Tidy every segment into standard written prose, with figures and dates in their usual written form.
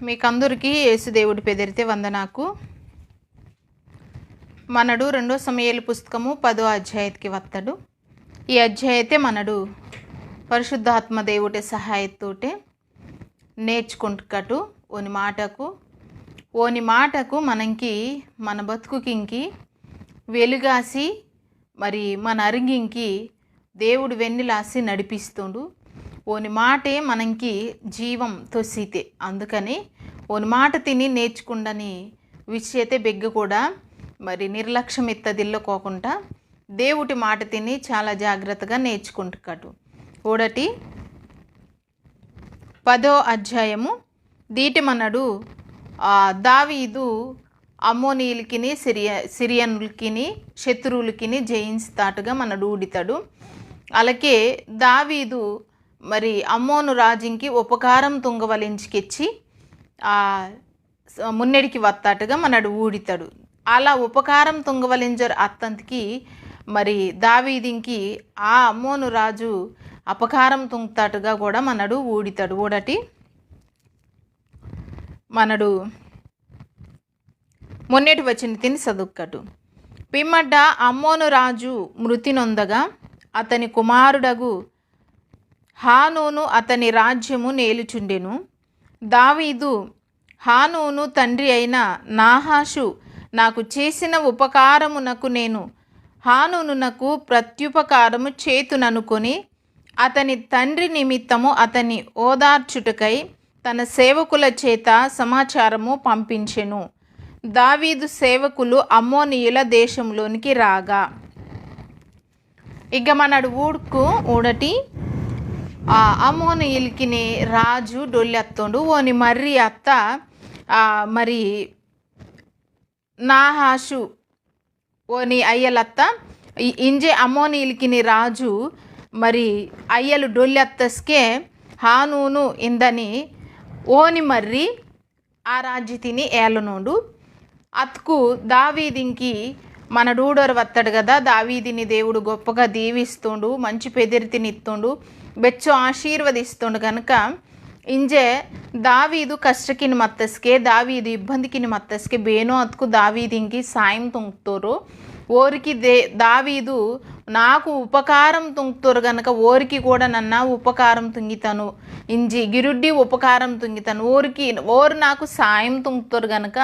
మీకందరికీ యేసుదేవుడి పెదిరితే వందనాకు. మనడు 2 సమూయేలు పుస్తకము 10వ అధ్యాయతికి వత్తడు. ఈ అధ్యాయతే మనడు పరిశుద్ధాత్మ దేవుడి సహాయతోటే నేర్చుకుంటుకటు ఓని మాటకు మనంకి మన బతుకుకింకి వెలుగాసి మరి మన అరింగింకి దేవుడు వెన్నెలాసి నడిపిస్తుండు. ఓని మాటే మనకి జీవం తొసితే, అందుకని ఓని మాట తిని నేర్చుకుండని విషయతే బెగ్గ కూడా మరి నిర్లక్ష్యం ఎత్తదిల్లుకోకుండా దేవుడి మాట తిని చాలా జాగ్రత్తగా నేర్చుకుంటుకటు. ఓడటి 10వ అధ్యాయము దీటి మనడు దావీదు అమ్మోనీయులకిని సిరియనులకిని శత్రువులకిని జయించుతాటుగా మనడు ఊడితాడు. అలాగే దావీదు మరి అమ్మోను రాజుకి ఉపకారం తుంగవలించుకెచ్చి మున్నెడికి వత్తాటుగా మనడు ఊడితాడు. అలా ఉపకారం తుంగవలింజర్ అత్తంతికి మరి దావీదింకి ఆ అమ్మోను రాజు అపకారం తుంగుతాటుగా కూడా మనడు ఊడితాడు. ఊడటి మనడు మొన్నటి వచ్చిన తిని చదువుకటు. పిమ్మడ్డ అమ్మోను రాజు మృతి నొందగా అతని కుమారుడగు హానూను అతని రాజ్యము నేలుచుండెను. దావీదు హానూను తండ్రి అయిన నాహాషు నాకు చేసిన ఉపకారమునకు నేను హానూనునకు ప్రత్యుపకారము చేతుననుకొని అతని తండ్రి నిమిత్తము అతని ఓదార్చుటకై తన సేవకుల చేత సమాచారము పంపించెను. దావీదు సేవకులు అమ్మోనీయుల దేశంలోనికి రాగా ఇక మనడు ఊడటి అమ్మోనీయులకిని రాజు డొల్లెత్తుండు. ఓని మర్రి అత్త మరి నాహాషు ఓని అయ్యలత్త ఇంజే అమ్మోనీయులకిని రాజు మరి అయ్యలు డొల్లెత్తస్కే హానూను ఇందని ఓని మర్రి ఆ రాజ్య తిని ఏలనోడు. అత్కు దావీదింకి మన డూడోరు వస్తాడు కదా, దావీదిని దేవుడు గొప్పగా దీవిస్తుండు, మంచి పెదిరితినిత్తుండు, బెచ్చో ఆశీర్వదిస్తుండు. కనుక ఇంజే దావీదు కష్టకిని మత్తస్కే దావీదు ఇబ్బందికిని మత్తస్కే బేనో అత్కు దావీదింకి సాయం తుంగుతారు. ఓరికి దావీదు నాకు ఉపకారం తుంగుతారు కనుక ఓరికి కూడా నన్న ఉపకారం తుంగితాను, ఇంజి గిరుడ్డి ఉపకారం తుంగితాను, ఓరు నాకు సాయం తుంగుతారు కనుక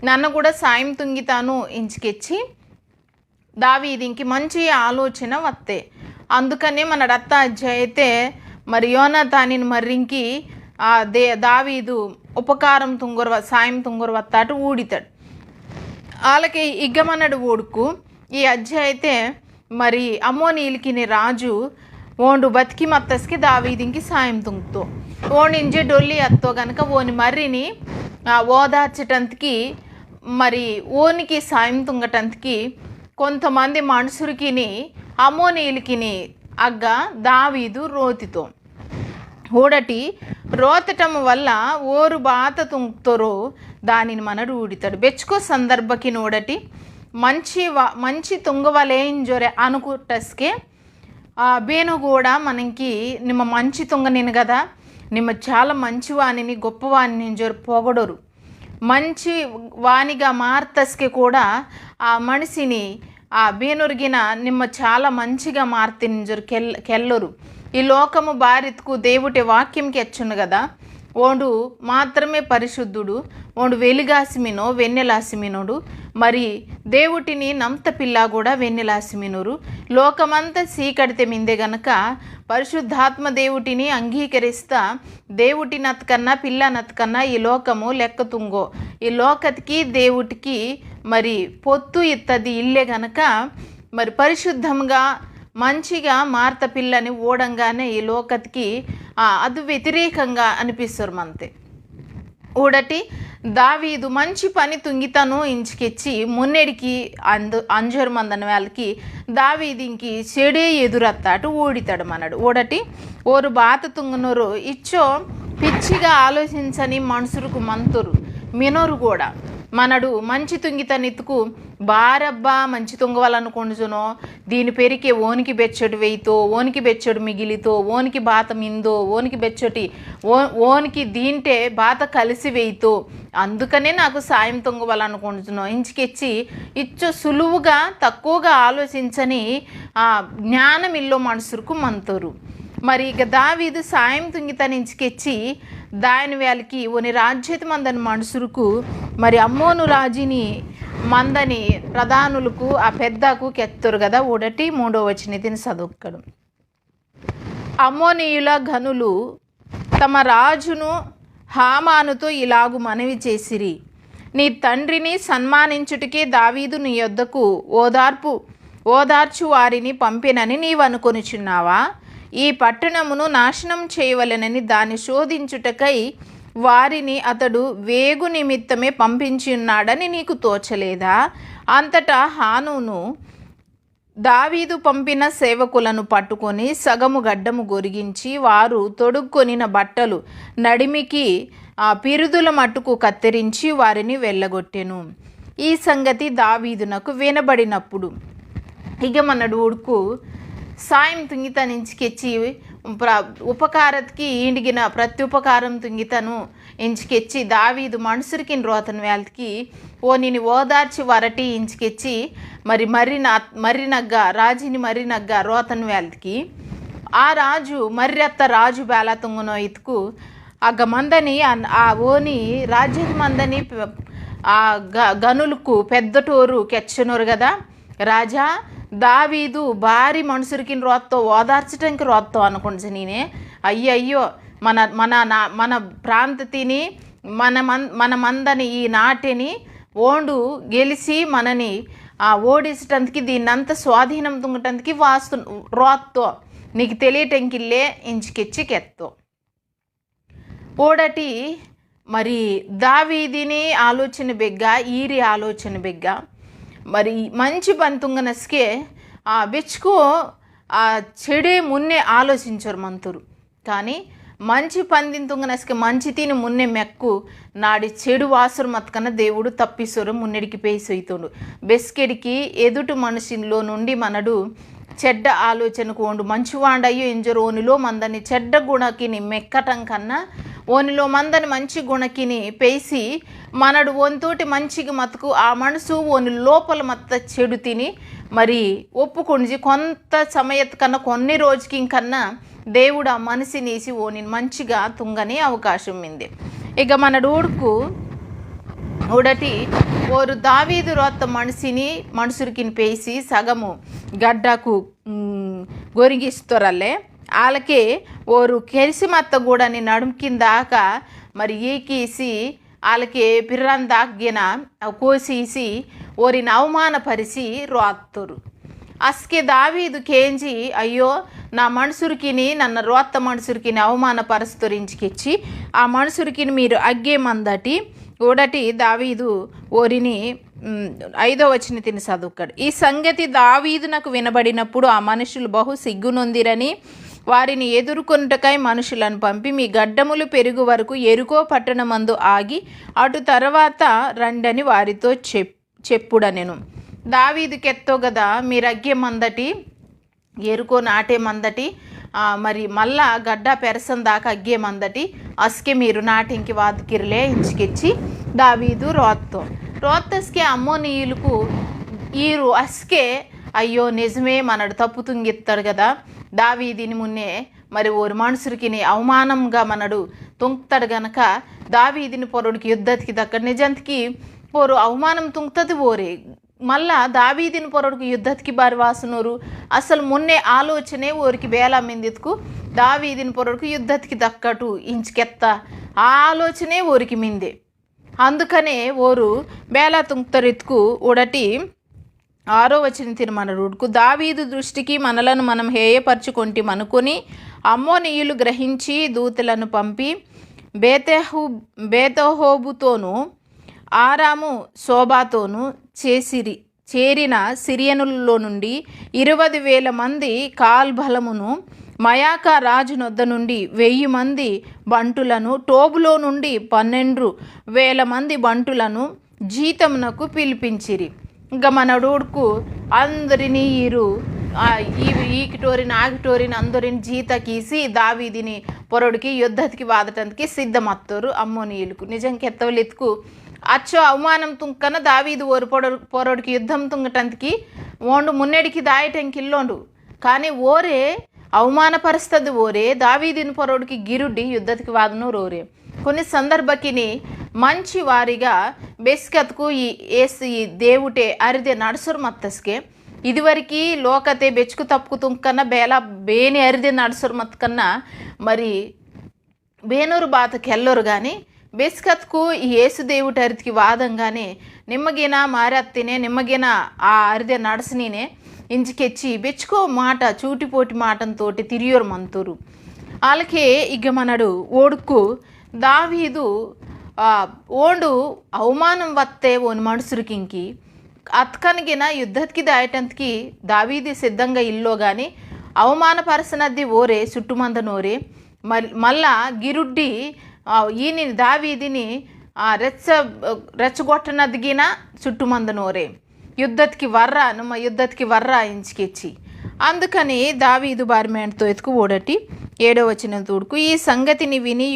నన్ను కూడా సాయం తుంగితాను ఇంచుకెచ్చి దావీదింకి మంచి ఆలోచన వస్తే. అందుకనే మన రత్త అధ్యాయతే మరి యోనాతానిని మర్రింకి దావీదు ఉపకారం సాయం తుంగురు వత్తాటు ఊడితాడు. వాళ్ళకి ఇగ్గమన్నడు ఊడుకు ఈ అధ్యాయతే మరి అమ్మోనీయులకి రాజు ఓండు బతికి మత్తస్కి దావీదింకి సాయం తుంగుతో ఓనింజే డొల్లి అత్తో కనుక ఓని మర్రిని ఓదార్చటందుకి మరి ఓనికి సాయం తుంగటందుకి కొంతమంది మనుషులకిని అమ్మోనీయులకిని అగ్గ దావీదు రోతితో ఊడటి రోతటం వల్ల ఓరు బాత తుంగుతారో దానిని మనడు ఊడితాడు. బెచ్చుకో సందర్భకి నోడటి మంచి తుంగవలేంజొరే అనుకుంటస్కే బేను కూడా మనకి నిమ్మ మంచి తుంగనిను కదా, నిమ్మ చాలా మంచి వాణిని గొప్పవాణిని జొరు పొగడరు, మంచి వాణిగా మార్తస్కే కూడా ఆ మనిషిని ఆ బేనురిగిన నిమ్మ చాలా మంచిగా మార్తిని జొరు కెల్లరు. ఈ లోకము బారిత్కు దేవుటి వాక్యంకి ఎచ్చును కదా, ఓండు మాత్రమే పరిశుద్ధుడు, ఓండు వెలుగాసిమినో వెన్నెలాసిమినోడు, మరి దేవుటిని నమ్త పిల్ల కూడా వెన్నెలాసిమినోరు. లోకమంతా సీకడితే మిందే గనక పరిశుద్ధాత్మ దేవుటిని అంగీకరిస్తా దేవుటి నతకన్నా పిల్ల నతకన్నా ఈ లోకము లెక్కతుంగో, ఈ లోకతికి దేవుటికి మరి పొత్తు ఇత్తది ఇల్లే గనక మరి పరిశుద్ధంగా మంచిగా మార్త పిల్లని ఓడంగానే ఈ లోకతికి అది వ్యతిరేకంగా అనిపిస్తారు మనతే. ఊడటి దావీదు మంచి పని తుంగితను ఇంచుకెచ్చి మున్నెడికి అంజరు మందని వాళ్ళకి దావీదింకి చెడే ఎదురత్తాటు ఓడితాడు మనడు. ఓడటి ఓరు బాత తుంగనోరు ఇచ్చో పిచ్చిగా ఆలోచించని మనుషులకు మంతురు మినోరు కూడా మనడు మంచి తుంగితనిత్తుకు బారబ్బా మంచి తుంగవాలనుకుంటునో దీని పెరికే ఓనికి బెచ్చడు వేయితో ఓనికి బెచ్చడు మిగిలితో ఓనికి బాత మిందో ఓనికి బెచ్చటి ఓనికి దీంటే బాత కలిసి వేయితో అందుకనే నాకు సాయం తుంగవాలనుకుంటున్నావు ఇంచుకెచ్చి ఇచ్చు సులువుగా తక్కువగా ఆలోచించని జ్ఞానం ఇల్లో మనసుకు మంతరు. మరి ఇక దావీదు సాయం తుంగితని ఇంచుకెచ్చి దాని వాళ్ళకి ఓని రాజ్యత మందని మనుషులకు మరి అమ్మోను రాజుని మందని ప్రధానులకు ఆ పెద్దకు కెత్తరు కదా. 1 వచనం చదువుకడం. అమ్మోనీయుల ఘనులు తమ రాజును హామానుతో ఇలాగు మనవి చేసిరి, నీ తండ్రిని సన్మానించుటకే దావీదు నీ యొద్దకు ఓదార్చు వారిని పంపినని నీవనుకొనుచున్నావా? ఈ పట్టణమును నాశనం చేయవలెనని దాన్ని శోధించుటకై వారిని అతడు వేగు నిమిత్తమే పంపించి ఉన్నాడని నీకు తోచలేదా? అంతటా హానూను దావీదు పంపిన సేవకులను పట్టుకొని సగము గడ్డము గొరిగించి వారు తొడుక్కొనిన బట్టలు నడిమికి పిరుదుల మట్టుకు కత్తిరించి వారిని వెళ్ళగొట్టెను. ఈ సంగతి దావీదునకు వినబడినప్పుడు ఇక మనడు ఉడుకు సాయం తుంగితనించుకెచ్చి ఉపకారత్కి ఈండిగిన ప్రత్యుపకారం తుంగితను ఇంచుకెచ్చి దావీదు మనుసురికి రోతను వాళ్ళకి నేను ఓదార్చి వరటి ఇంచుకెచ్చి మర్రినగ్గ రాజుని మర్రినగ్గ రోతను వాళ్ళకి ఆ రాజు మర్రెత్త రాజు బేలా తుంగునో ఇతుకు ఆగ మందని ఆ ఓని రాజ్యం మందని ఆ గనులకు పెద్దటోరు కెచ్చనోరు కదా. రాజా దావీదు భారీ మనుషురికి రోత్తో ఓదార్చడానికి రోత్తో అనుకుంటా నేనే అయ్యయ్యో మన మన మన ప్రాంతతిని మన మందని ఈ నాటిని ఓండు గెలిచి మనని ఓడించటానికి దీన్నంత స్వాధీనం తుంగటానికి రోత్తో నీకు తెలియటంకిల్లే ఇంచుకెచ్చి కెత్తో ఓడటి మరి దావీదిని ఆలోచన బెగ్గ ఈరి ఆలోచన బెగ్గ మరి మంచి పంతుంగనస్కే బెచ్చుకో చెడే మున్నే ఆలోచించరు మంతురు కానీ మంచి పందింతుంగనస్కే మంచి తిని మున్నే మెక్కు నాడి చెడు వాసురు మత్కన దేవుడు తప్పిసొరు మున్నెడికి పేసొయ్తుండు బెస్కెడికి ఎదుటి మనిషిలో నుండి మనడు చెడ్డ ఆలోచనకు ఓండు మంచివాండయ్యో ఎంజరు ఓనిలో మందని చెడ్డ గుణకిని మెక్కటం కన్నా ఓనిలో మందని మంచి గుణకిని పేసి మనడు ఓనితోటి మంచిగా మతుకు ఆ మనసు ఓని లోపల మత్త చెడు తిని మరి ఒప్పుకొండి కొంత సమయత్ కన్నా కొన్ని రోజుకి ఇంకన్నా దేవుడు ఆ మనసినేసి ఓని మంచిగా తుంగనే అవకాశం ఉంది. ఇక మనడు ఉడటి ఓరు దావీదు రోత్త మనుషురికి పేసి సగము గడ్డకు గొరిగిస్తారల్లే వాళ్ళకే ఓరు కెరిసిమత్త గూడని నడుము కిందాక మరి ఈకీసి వాళ్ళకి పిర్రన్ దాగిన కోసేసి ఓరిని అవమానపరిచి రోత్తరు. అస్కే దావీదు కేంచి అయ్యో నా మనుషురికిని నన్ను రోత్త మనుషురికిని అవమానపరుస్తరించికిచ్చి ఆ మనుషురికిని మీరు అగ్గేమందటి ఓడటి దావీదు ఓరిని 5వ వచనం చదువుకాడు. ఈ సంగతి దావీదునకు వినబడినప్పుడు ఆ మనుషులు బహు సిగ్గునొందిరని వారిని ఎదుర్కొనుటకై మనుషులను పంపి మీ గడ్డములు పెరుగు వరకు ఎరుకో పట్టణమందు ఆగి అటు తర్వాత రండని వారితో చెప్పుడనెను. దావీదుకెత్తో కదా మీరు అగ్గే మందటి ఎరుకో నాటే మందటి మరి మళ్ళా గడ్డ పెరసం దాకా అగ్గే మందటి అస్కే మీరు నాటింకి వాదుకిరిలే ఇంచుకెచ్చి దావీదు రోత్తస్కే అమ్మోనీయులకు ఈరు అస్కే అయ్యో నిజమే మనడు తప్పు తుంగిస్తాడు కదా దావీదిని మున్నే మరి ఓరు మనుషురికి అవమానంగా మనడు తుంగుతాడు గనక దావీదిని పొరుడికి యుద్ధతికి దక్క నిజంతికి పోరు అవమానం తుంగుతుంది ఓరే మళ్ళా దావీదిని పొరడుకు యుద్ధతికి బారి వాసునోరు అసలు మొన్నే ఆలోచనే ఓరికి బేలా మిందితుకు దావీదిని పొరడుకు యుద్ధతికి దక్కటు ఇంచుకెత్త ఆ ఆలోచనే ఓరికి మిందే అందుకనే ఓరు బేలా తుంగుతరెత్తుకు ఉడటి 6వ వచనం మనరుడుకు దావీదు దృష్టికి మనలను మనం హేయపరచుకొంటిమనుకొని అమ్మోనీయులు గ్రహించి దూతలను పంపి బేతహోబుతోనూ ఆరాము శోభాతోనూ చేరిన సిరియనులలో నుండి 20,000 మంది కాల్బలమును మయాకా రాజు నొద్ద నుండి 1000 మంది బంటులను టోబులో నుండి 12,000 మంది బంటులను జీతమునకు పిలిపించిరి. ఇంకా మనడుకు అందరినీ ఈకిటోరిని ఆగిటోరిని అందరిని జీతకీసి దావీదిని పొరడికి యుద్ధతికి వాదటానికి సిద్ధమత్తారు అమ్మోనీయులకు. నిజంకి ఎత్తవలెత్తుకు అచ్చో అవమానం తుంకన దావీదు ఓరు పొరడికి యుద్ధం తుంగటానికి ఓండు మున్నెడికి దాయటంకి ఇల్లోండు. కానీ ఓరే అవమానపరుస్తుంది ఓరే దావీదిని పొరడికి గిరుడ్డి యుద్ధతికి వాదనూరు ఓరే. కొన్ని సందర్భకిని మంచి వారిగా ಬೆಸ್ಕತ್ಕು ಈ ದೇವುಟೆ ಅರಿದೆ ನಡ್ಸೋರು ಮತ್ತಸ್ಗೆ ಇದುವರೆಕಿ ಲೋಕತೆ ಬೆಚ್ಚಕು ತಪ್ಪು ತುಂಕನ್ನ ಬೇಲ ಬೇನೆ ಅರಿದೆ ನಡ್ಸೋರು ಮತ್ಕನ್ನ మరి ಬೇನೂರು ಬಾತಕ್ಕೆ ಎಲ್ಲೋರು కానీ ಬೆಸ್ಕತ್ಕು ಈ ಏಸು ದೇವುಟ ಅರಿತಿకి వాదంగానే నిమ్మగిన మారత్తినే నిమ్మగిన ఆ అరిదే నడసనీనే ఇంచుకెచ్చి బెచ్చుకో మాట చూటిపోటి మాటంతోటి తిరియోరు మంతూరు వాళ్ళకే ఇక మనడు ఓడుకు దావీదు ఓండు అవమానం వత్తే ఓని మనుషులకింకి అత్కనిగిన యుద్ధకి దాయటంతకి దావీది సిద్ధంగా ఇల్లో కానీ అవమానపరచనది ఓరే చుట్టుమంద నోరే మళ్ళా గిరుడ్డి ఈయన దావీదిని రెచ్చగొట్టనదిగిన చుట్టుమంద నోరే యుద్ధకి వర్ర ఇంచుకెచ్చి అందుకని దావీదు బారిమేంటతో ఎత్తుకు ఓడటి 7వ వచనం తోడుకు ఈ సంగతిని విని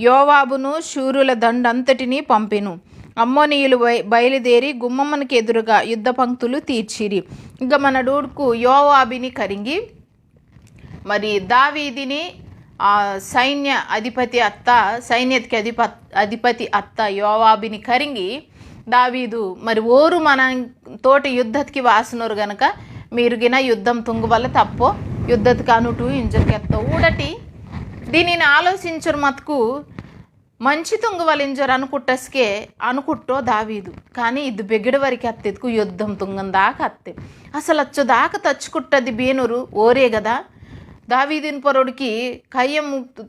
యోవాబును శూరుల దండంతటిని పంపెను. అమ్మోనీయులు బయలుదేరి గుమ్మమ్మనికి ఎదురుగా యుద్ధ పంక్తులు తీర్చిరి. ఇంకా మన డూడుకు యోవాబిని కరింగి మరి దావీదిని సైన్యతికి అధిపతి అత్త యోవాబిని కరింగి దావీదు మరి ఓరు మన తోటి యుద్ధకి వాసనోరు గనక మీరుగిన యుద్ధం తుంగు వల్ల తప్పో యుద్ధకి అనుటు ఇంజర్కెత్త ఊడటి దీనిని ఆలోచించరు మతుకు మంచి తుంగు వల్ల ఇంజర్ అనుకుట్టో దావీదు కానీ ఇది బెగిడి వరకు అత్తెతుకు యుద్ధం తుంగం దాకా అత్తే అసలు అచ్చు దాకా తచ్చుకుట్టది బేనూరు ఓరే కదా దావీదిని పొరడికి కయ్యం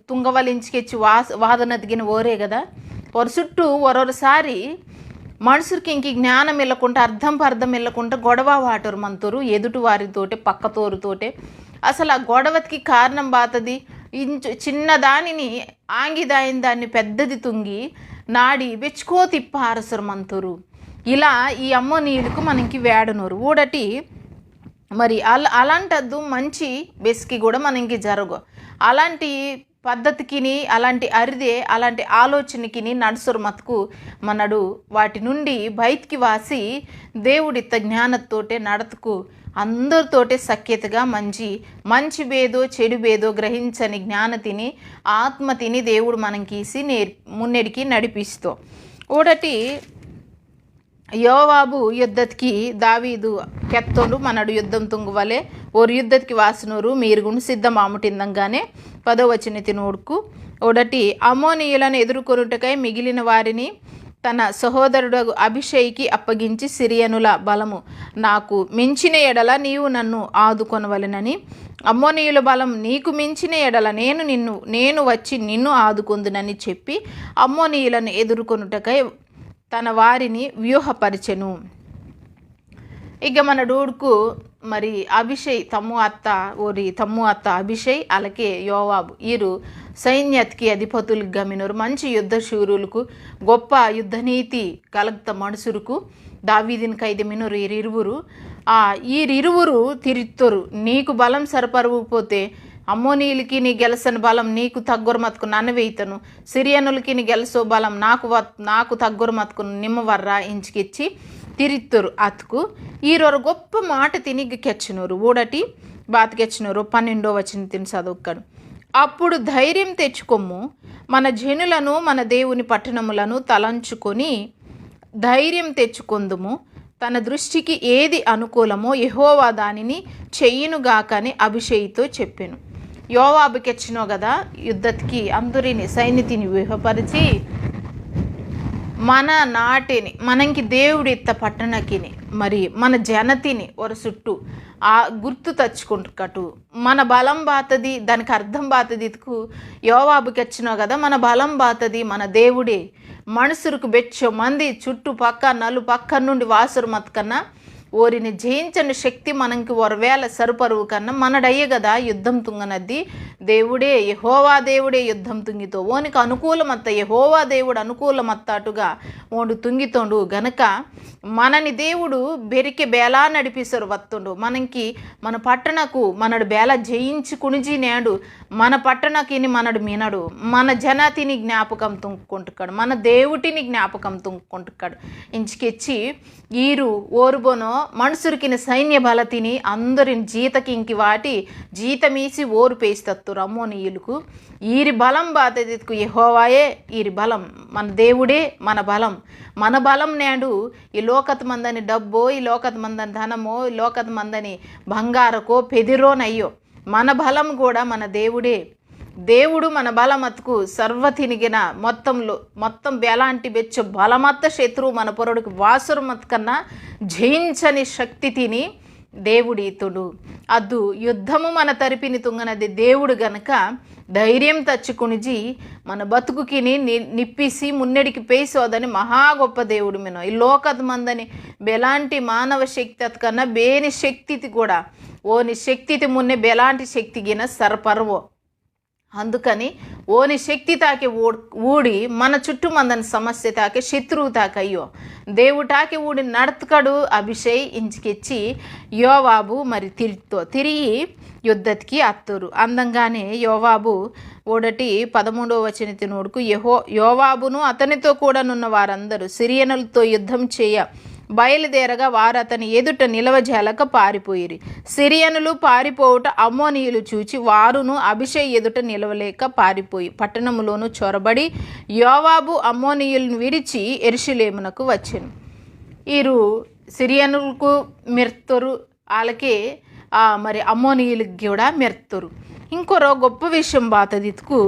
తుంగవలించుకెచ్చి వాదనదిగిన ఓరే కదా పొర చుట్టూ ఒరొరసారి మనుషులకి ఇంక జ్ఞానం వెళ్ళకుండా అర్థం వెళ్ళకుండా గొడవ వాటరు మంతూరు ఎదుటి వారితోటే పక్కతోరుతోటే అసలు ఆ గొడవకి కారణం బాతది చిన్నదానిని ఆంగిదాయిన దాన్ని పెద్దది తుంగి నాడి వెచ్చుకో తిప్ప ఆరసరు మంతూరు ఇలా ఈ అమ్మోనీయులకు మనకి వేడనూరు ఊడటి మరి అలాంటద్దు మంచి బెస్కి కూడా మనకి జరగవు అలాంటి పద్ధతికిని అలాంటి అరిదే అలాంటి ఆలోచనకి నడుసరు మతుకు మనడు వాటి నుండి బయటికి వాసి దేవుడిత్త జ్ఞానతోటే నడతకు అందరితోటే సఖ్యతగా మంచి బేదో చెడు బేదో గ్రహించని జ్ఞానతిని ఆత్మతిని దేవుడు మనకీసి మున్నెడికి నడిపిస్తూ ఓడటి యోవాబు యుద్ధకి దావీదు కెత్తోడు మనడు యుద్ధం తుంగువలే ఓరు యుద్ధకి వాసనూరు మీరుగుండు సిద్ధం ఆముటిందంగానే 10వ వచనం తినోడుకు ఓడటి అమ్మోనీయులను ఎదుర్కొనుటకై మిగిలిన వారిని తన సహోదరుడు అభిషేయికి అప్పగించి సిరియనుల బలము నాకు మించిన ఎడల నీవు నన్ను ఆదుకొనవలెనని అమ్మోనీయుల బలం నీకు మించిన ఎడల నేను వచ్చి నిన్ను ఆదుకొందునని చెప్పి అమ్మోనీయులను ఎదుర్కొనుటకై తన వారిని వ్యూహపరిచెను. ఇక మన డూడుకు మరి అభిషేయ్ తమ్ము అత్త అభిషేయ్ అలాగే యోవాబు వీరు సైన్యతికి అధిపతులకు గమినరు మంచి యుద్ధ శూరులకు గొప్ప యుద్ధనీతి కలగత మనుషులకు దావీదిని కైదమినరు వీరిరువురు తిరుత్తరు నీకు బలం సరపరవకపోతే అమ్మోనీయులకి నీ గెలసని బలం నీకు తగ్గొర మతుకు నన్ను వేయితను సిరియనులకి నీ గెలసో బలం నాకు తగ్గొర మతుకు నిమ్మవర్ర ఇంచుకిచ్చి తిరిత్తరు అతుకు ఈరోజు గొప్ప మాట తినిగి కెచ్చినోరు ఊడటి బాతికెచ్చినోరు 12వ వచనం తిని చదువుకాడు అప్పుడు ధైర్యం తెచ్చుకొమ్ము మన జనులను మన దేవుని పట్టణములను తలంచుకొని ధైర్యం తెచ్చుకొందుము తన దృష్టికి ఏది అనుకూలమో యెహోవా దానిని చెయ్యునుగాకని అభిషేయితో చెప్పాను. యోవాబుకి వచ్చినో కదా యుద్ధకి అందరిని సైనితిని వ్యూహపరిచి మన నాటిని మనకి దేవుడి ఇత్త పట్టణకిని మరి మన జనతిని ఒక చుట్టూ ఆ గుర్తు తచ్చుకుంటుకటు మన బలం బాతది దానికి అర్థం బాతదికు యోవాబుకి వచ్చినో కదా మన బలం బాతది మన దేవుడే మనుషులకు బెచ్చో మంది చుట్టుపక్క నలుపక్క నుండి వాసురు మతకన్నా ఓరిని జయించని శక్తి మనకి ఒరవేళ సరుపరువు కన్నా మనడయ్యే కదా యుద్ధం తుంగనద్ది దేవుడే యెహోవా దేవుడే యుద్ధం తుంగితో ఓనికి అనుకూలమత్త యెహోవా దేవుడు అనుకూలమత్తాటుగా ఓడు తుంగితోండు గనక మనని దేవుడు బెరికి బేలా నడిపిస్తారు వత్తుండు మనకి మన పట్టణకు మనడు బేల జయించి కుణిజినేడు మన పట్టణకిని మనడు మీనడు మన జనతిని జ్ఞాపకం తుంకుంటుకాడు మన దేవుటిని జ్ఞాపకం తుంకుంటుకాడు ఇంచుకెచ్చి ఈరు ఓరుబోనో మనుసురికిన సైన్య బలతిని అందరిని జీతకింకి వాటి జీతమీసి ఓరు పేస్తత్తురు అమ్మోనీయులకు ఈరి బలం బాధ్యతకు యెహోవాయే ఈరి బలం మన దేవుడే మన బలం నేడు ఈ లోకత మందని డబ్బో ఈ లోకత మందని ధనమో ఈ లోకత మందని బంగారకో పెదిరోనయ్యో మన బలం కూడా మన దేవుడే దేవుడు మన బలమత్తుకు సర్వతినిగిన మొత్తం బెలాంటి బెచ్చు బలమత్త శత్రువు మన పొరడుకి వాసురమత్ కన్నా జయించని శక్తి తిని దేవుడితుడు అద్దు యుద్ధము మన తరిపిని తుంగనది దేవుడు గనక ధైర్యం తచ్చుకునిజి మన బతుకుకిని నిప్పిసి మున్నెడికి పేసోదని మహా గొప్ప దేవుడు మినో ఈ లోకత మందని బెలాంటి మానవ శక్తి కన్నా బేని శక్తితి కూడా ఓని శక్తితి మున్నే బెలాంటి శక్తిగిన సరపర్వో అందుకని ఓని శక్తి తాకి ఊడి మన చుట్టూ మందని సమస్య తాకి శత్రువు తాకయ్యో దేవుటాకి ఊడి నడతకడు అభిషేక్ ఇంచుకెచ్చి యోవాబు మరి తిరిగి యుద్ధతికి అత్తురు అందంగానే యోవాబు 13వ వచనం తినోడుకు యోవాబును అతనితో కూడా నున్న వారందరూ సిరియనులతో యుద్ధం చేయ బయలుదేరగా వారు అతని ఎదుట నిలవజాలక పారిపోయిరి సిరియనులు పారిపోవుట అమ్మోనీయులు చూచి వారును అభిషేక్ ఎదుట నిలవలేక పారిపోయి పట్టణములోను చొరబడి యోవాబు అమ్మోనీయులను విడిచి యెరూషలేమునకు వచ్చెను వీరు సిరియనులకు మెర్తరు వాళ్ళకి మరి అమ్మోనీయులకి కూడా మెర్తరు ఇంకొరో గొప్ప విషయం బాతదితుకు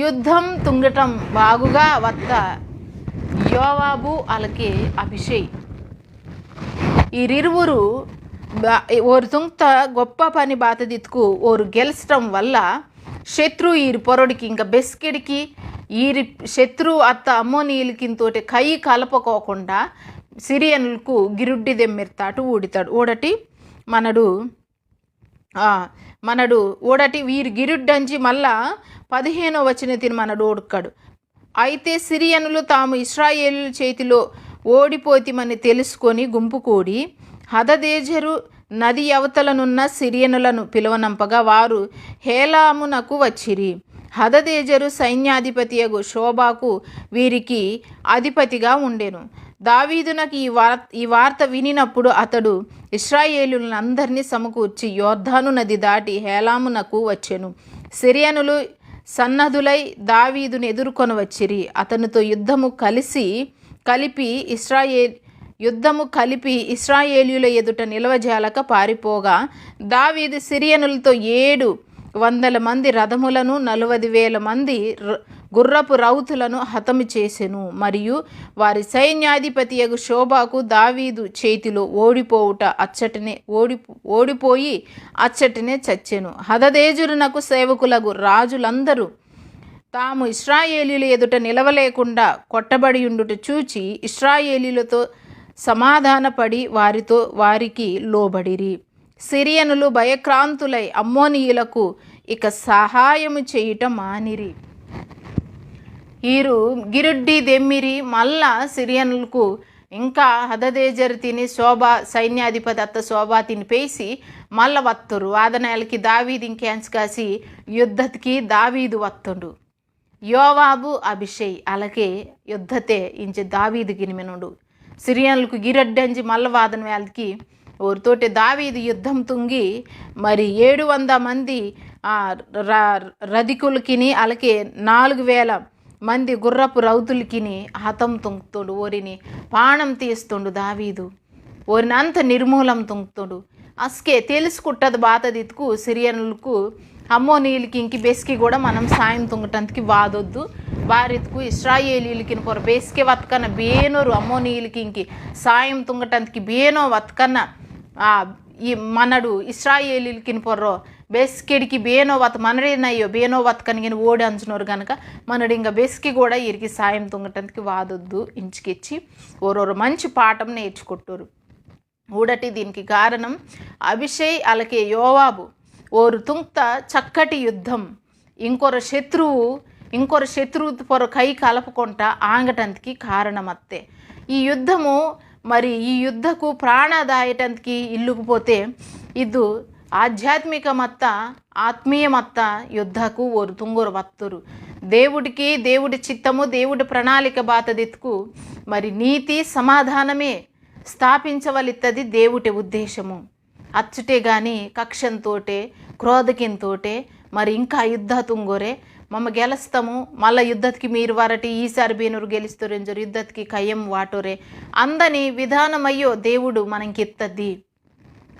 యుద్ధం తుంగటం బాగుగా వత్త యోవాబు అలాగే అభిషేక్ వీరిరువురు ఓరు తుంగత గొప్ప పని బాతదితుకు ఓరు గెలిచడం వల్ల శత్రు ఈరి పొరడికి ఇంకా బెస్కెడికి ఈరి శత్రు అత్త అమ్మోనీయులకింతోటి కై కలపకోకుండా సిరియనులకు గిరుడ్డి దెమ్మెర్తాటు ఊడితాడు ఓడటి మనడు ఓడటి వీరి గిరుడ్డంచి మళ్ళా 15వ వచనం మనడు ఓడుకాడు అయితే సిరియనులు తాము ఇశ్రాయేలు చేతిలో ఓడిపోతిమని తెలుసుకొని గుంపు కూడి హదదేజరు నది అవతలనున్న సిరియనులను పిలువనంపగా వారు హేలామునకు వచ్చిరి హదదేజరు సైన్యాధిపతియగు శోబాకు వీరికి అధిపతిగా ఉండెను దావీదునకు ఈ వార్త వినినప్పుడు అతడు ఇశ్రాయేలులందరినీ సమకూర్చి యోర్దాను నది దాటి హేలామునకు వచ్చెను సిరియనులు సన్నదులై దావీదును ఎదుర్కొని వచ్చిరి అతనితో యుద్ధము కలిపి ఇశ్రాయేలీయుల ఎదుట నిలవజాలక పారిపోగా దావీదు సిరియనులతో 700 మంది రథములను 40,000 మంది గుర్రపు రౌతులను హతము చేసెను మరియు వారి సైన్యాధిపతియగు శోబాకు దావీదు చేతిలో ఓడిపోయి అచ్చటనే చచ్చెను హదదేజరునకు సేవకులకు రాజులందరూ తాము ఇశ్రాయేలీయుల ఎదుట నిలవలేకుండా కొట్టబడి ఉండుట చూచి ఇశ్రాయేలీయులతో సమాధానపడి వారికి లోబడిరి సిరియనులు భయక్రాంతులై అమ్మోనీయులకు ఇక సహాయము చేయుట మానిరి వీరు గిరుడ్డి దెమ్మిరి మళ్ళా సిరియనులకు ఇంకా హదదేజరు తిని సైన్యాధిపతి అత్త శోభా తినిపేసి మళ్ళా వత్తురు వాదనాలకి దావీదు ఇంకేంచ కాసి యుద్ధతికి దావీదు వత్తుండు యోవాబు అభిషేక్ అలాగే యుద్ధతే ఇంచి దావీదు గినిమెనుడు సిరియనులకు గిరడ్డంచి మల్ల వాదన వాళ్ళకి ఓరితోటి దావీదు యుద్ధం తుంగి మరి 700 మంది రధికులకిని అలాగే 4,000 మంది గుర్రపు రౌతులకిని హతం తుంగుతుడు ఓరిని పాణం తీస్తుండు దావీదు ఓరిని అంత నిర్మూలం తుంగుతుడు అస్కే తెలుసుకుంటది బాతదితుకు సిరియనులకు అమ్మోనీయులకి ఇంక బెస్కి కూడా మనం సాయం తుంగటానికి వాదొద్దు వారితుకు ఇశ్రాయేలీలకి పొర బేస్కే వత్కన్న బేనోరు అమ్మోనీయులకి ఇంకి సాయం తుంగటానికి బేనో వత్కన్న ఈ మనడు ఇశ్రాయేలీలకి పొర్రో బెస్కెడికి బేనో వత్ మనడేనయ్యో బేనో వత్కనిగిన ఓడి అంచునోరు కనుక మనడు ఇంకా బెస్కి కూడా వీరికి సాయం తుంగటానికి వాదొద్దు ఇంచుకిచ్చి ఓరోరు మంచి పాఠం నేర్చుకుంటారు ఊడటి దీనికి కారణం అభిషై అలాగే యోవాబు ఓరు తుంక్త చక్కటి యుద్ధం ఇంకొర శత్రువు పొర కై కలపకుండా ఆంగటందుకి కారణమత్తే. ఈ యుద్ధము మరి ఈ యుద్ధకు ప్రాణదాయటందుకి ఇల్లుకుపోతే ಇದು ఆధ్యాత్మిక మత్త ఆత్మీయ మత్త యుద్ధకు ఓరు తుంగోరు వత్తురు. దేవుడి చిత్తము దేవుడి ప్రణాళిక బాతదిత్కు మరి నీతి సమాధానమే స్థాపించవలిత్తది దేవుడి ఉద్దేశము. అచ్చుటే గాని కక్షంతోటే క్రోధకింతోటే మరి ఇంకా యుద్ధ తుంగోరే మమ్మ గెలుస్తాము మళ్ళీ యుద్ధకి మీరు వారటి ఈసారి బీనూరు గెలుస్తారేంజరు యుద్ధకి కయ్యం వాటోరే అందని విధానమయ్యో దేవుడు మనకిత్తద్ది.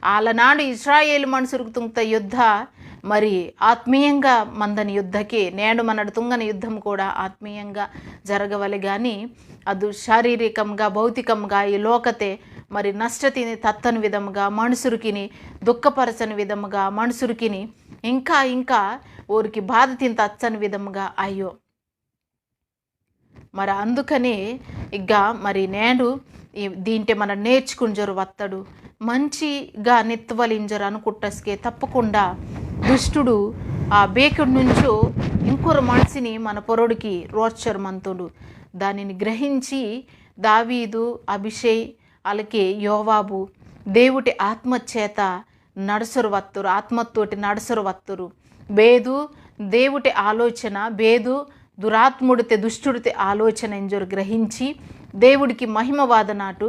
ఆలనాడు ఇస్రాయేలు మనుషులకు తుంగత యుద్ధ మరి ఆత్మీయంగా మందని యుద్ధకి నేడు మనడు తుంగని యుద్ధం కూడా ఆత్మీయంగా జరగవలె కానీ అది శారీరకంగా భౌతికంగా ఈ లోకతే మరి నష్టతిని తత్తని విధముగా మనుషురికిని దుఃఖపరచని విధముగా మనుషురికిని ఇంకా ఊరికి బాధ తిని తచ్చని విధముగా అయ్యో మరి అందుకని ఇక మరి నేను దీంటే మనం నేర్చుకుంజరు వత్తడు మంచిగా నెత్తవలింజరు అనుకుంటస్కే తప్పకుండా దుష్టుడు ఆ బేకుడి నుంచో ఇంకొర మనిషిని మన పొరడికి రోడ్చరు మంతుడు. దానిని గ్రహించి దావీదు అభిషై అలాగే యోవాబు దేవుడి ఆత్మచేత నడుసరు వత్తురు ఆత్మతోటి నడుసరు వత్తురు. బేదు దేవుడి ఆలోచన బేదు దురాత్ముడితే దుష్టుడితే ఆలోచన ఎంజరు గ్రహించి దేవుడికి మహిమవాద నాటు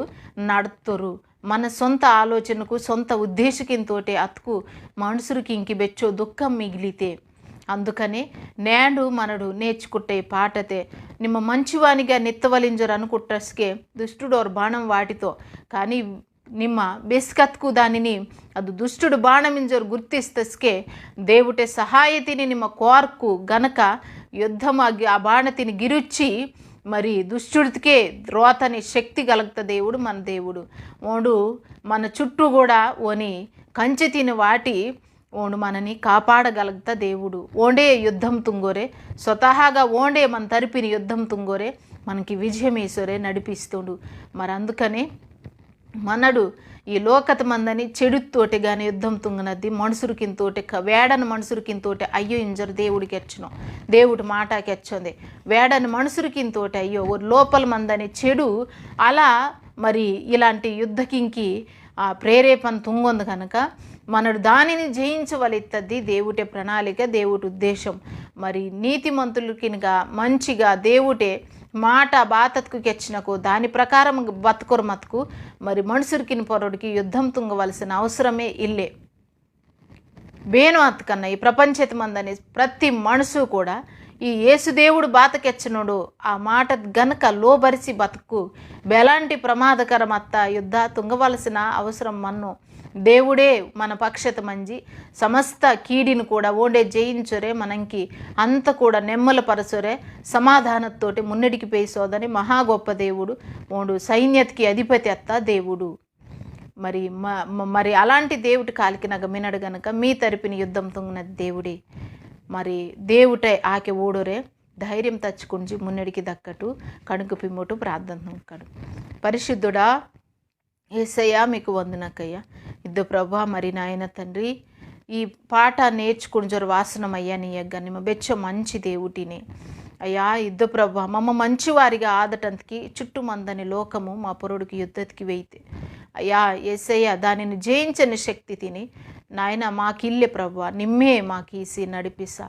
నడుతురు. మన సొంత ఆలోచనకు సొంత ఉద్దేశకంతోటే అతుకు మనుషులకి ఇంకి బెచ్చో దుఃఖం మిగిలితే అందుకనే నేడు మనడు నేర్చుకుంటే పాటతే నిమ్మ మంచివానిగా నెత్తవలింజరు అనుకుంటస్కే దుష్టుడోరు బాణం వాటితో కానీ నిమ్మ బెస్కత్కు దానిని అది దుష్టుడు బాణమింజరు గుర్తిస్తస్కే దేవుటే సహాయతిని నిమ్మ కోర్కు గనక యుద్ధం ఆ బాణతిని గిరుచ్చి మరి దుష్టుడికే రోతని శక్తి కలుగుత దేవుడు మన దేవుడు ఓడు మన చుట్టూ కూడా ఓని కంచె తిని వాటి ఓడు మనని కాపాడగలుగుతా దేవుడు. ఓండే యుద్ధం తుంగోరే స్వతహాగా ఓండే మన తరిపిని యుద్ధం తుంగోరే మనకి విజయం ఈశ్వరే నడిపిస్తుండు. మరి అందుకనే మనడు ఈ లోకత మందని చెడుతోటి కానీ యుద్ధం తుంగనద్ది మనుషురికింతోటి వేడని మనుషురికింతోటి అయ్యో ఇంజరు దేవుడికి ఎచ్చను దేవుడి మాటకి ఎచ్చంది వేడని మనుషురికింతోటి అయ్యో లోపల మందని చెడు అలా మరి ఇలాంటి యుద్ధకింకి ప్రేరేపణ తుంగొంది కనుక మనడు దానిని జయించవలెత్తది దేవుటే ప్రణాళిక దేవుడి ఉద్దేశం. మరి నీతిమంతులకినిగా మంచిగా దేవుటే మాట బాతత్కు కెచ్చినకు దాని ప్రకారం బతుకొరు మతుకు మరి మనుషురికిని పొరడికి యుద్ధం తుంగవలసిన అవసరమే ఇల్లే. బేను అతకన్నా ఈ ప్రపంచత మందని ప్రతి మనుషు కూడా ఈ యేసుదేవుడు బాతకెచ్చనుడు ఆ మాట గనక లోబరిసి బతుకు బెలాంటి ప్రమాదకరమత్త యుద్ధ తుంగవలసిన అవసరం మన్ను దేవుడే మన పక్షత మంచి సమస్త కీడిని కూడా ఓండే జయించురే మనకి అంత కూడా నెమ్మలపరచురే సమాధానంతోటి మున్నడికి పేసోదని మహా గొప్ప దేవుడు ఓడు సైన్యతకి అధిపతి అత్త దేవుడు. మరి అలాంటి దేవుడి కాలికి నగ మినడు గనక మీ తరపుని యుద్ధం తుంగినది దేవుడే. మరి దేవుటే ఆకే ఓడోరే ధైర్యం తచ్చుకుంచి మున్నడికి దక్కటు కణుకు పిమ్మోటు ప్రార్థన కడు. పరిశుద్ధుడా యేసయ్యా మీకు వందనకయ్యా ఇద్దు ప్రభా మరి నాయన తండ్రి ఈ పాట నేర్చుకుని వాసనమయ్యా నీ యగ్గ నిమ్మ బెచ్చ మంచి దేవుటిని అయ్యా ఇద్దు ప్రభా మమ్మ మంచివారిగా ఆదటంతకి చుట్టూ మందని లోకము మా పొరుడికి యుద్ధతికి వెయితే అయ్యా యేసయ్య దానిని జయించని శక్తి తిని నాయన మాకిల్లే ప్రభా నిమ్మే మాకీసి నడిపిసా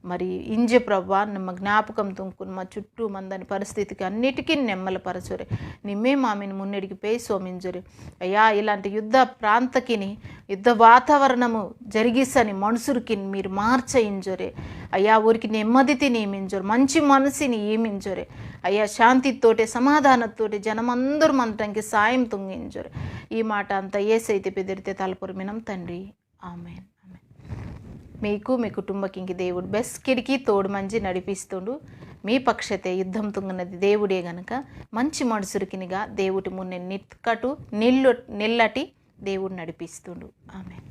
మరి ఇంజే ప్రభా నిమ్మ జ్ఞాపకం తుంకుని మా చుట్టూ మందని పరిస్థితికి అన్నిటికీ నెమ్మలపరచురే నిమ్మే మామిని మున్నడికి పేయి సోమించురే అయ్యా ఇలాంటి యుద్ధ ప్రాంతకిని యుద్ధ వాతావరణము జరిగిసని మనుషురికి మీరు మార్చయించురే అయ్యా ఊరికి నెమ్మదితి నియమించరు మంచి మనసుని ఏమించరే అయ్యా శాంతితోటి సమాధానంతోటి జనమందరూ మంటంకి సాయం తుంగించరు. ఈ మాట అంతా ఏసైతే పెదిరితే తలపురమినం తండ్రి ఆమెన్. మీకు మీ కుటుంబకి దేవుడు బెస్కిడికి తోడు మంచి నడిపిస్తుండు. మీ పక్షతే యుద్ధం తుంగినది దేవుడే గనక మంచి మనుషురికినిగా దేవుడి మున్నె నిక్కటు నిల్లటి దేవుడు నడిపిస్తుండు. ఆమెన్.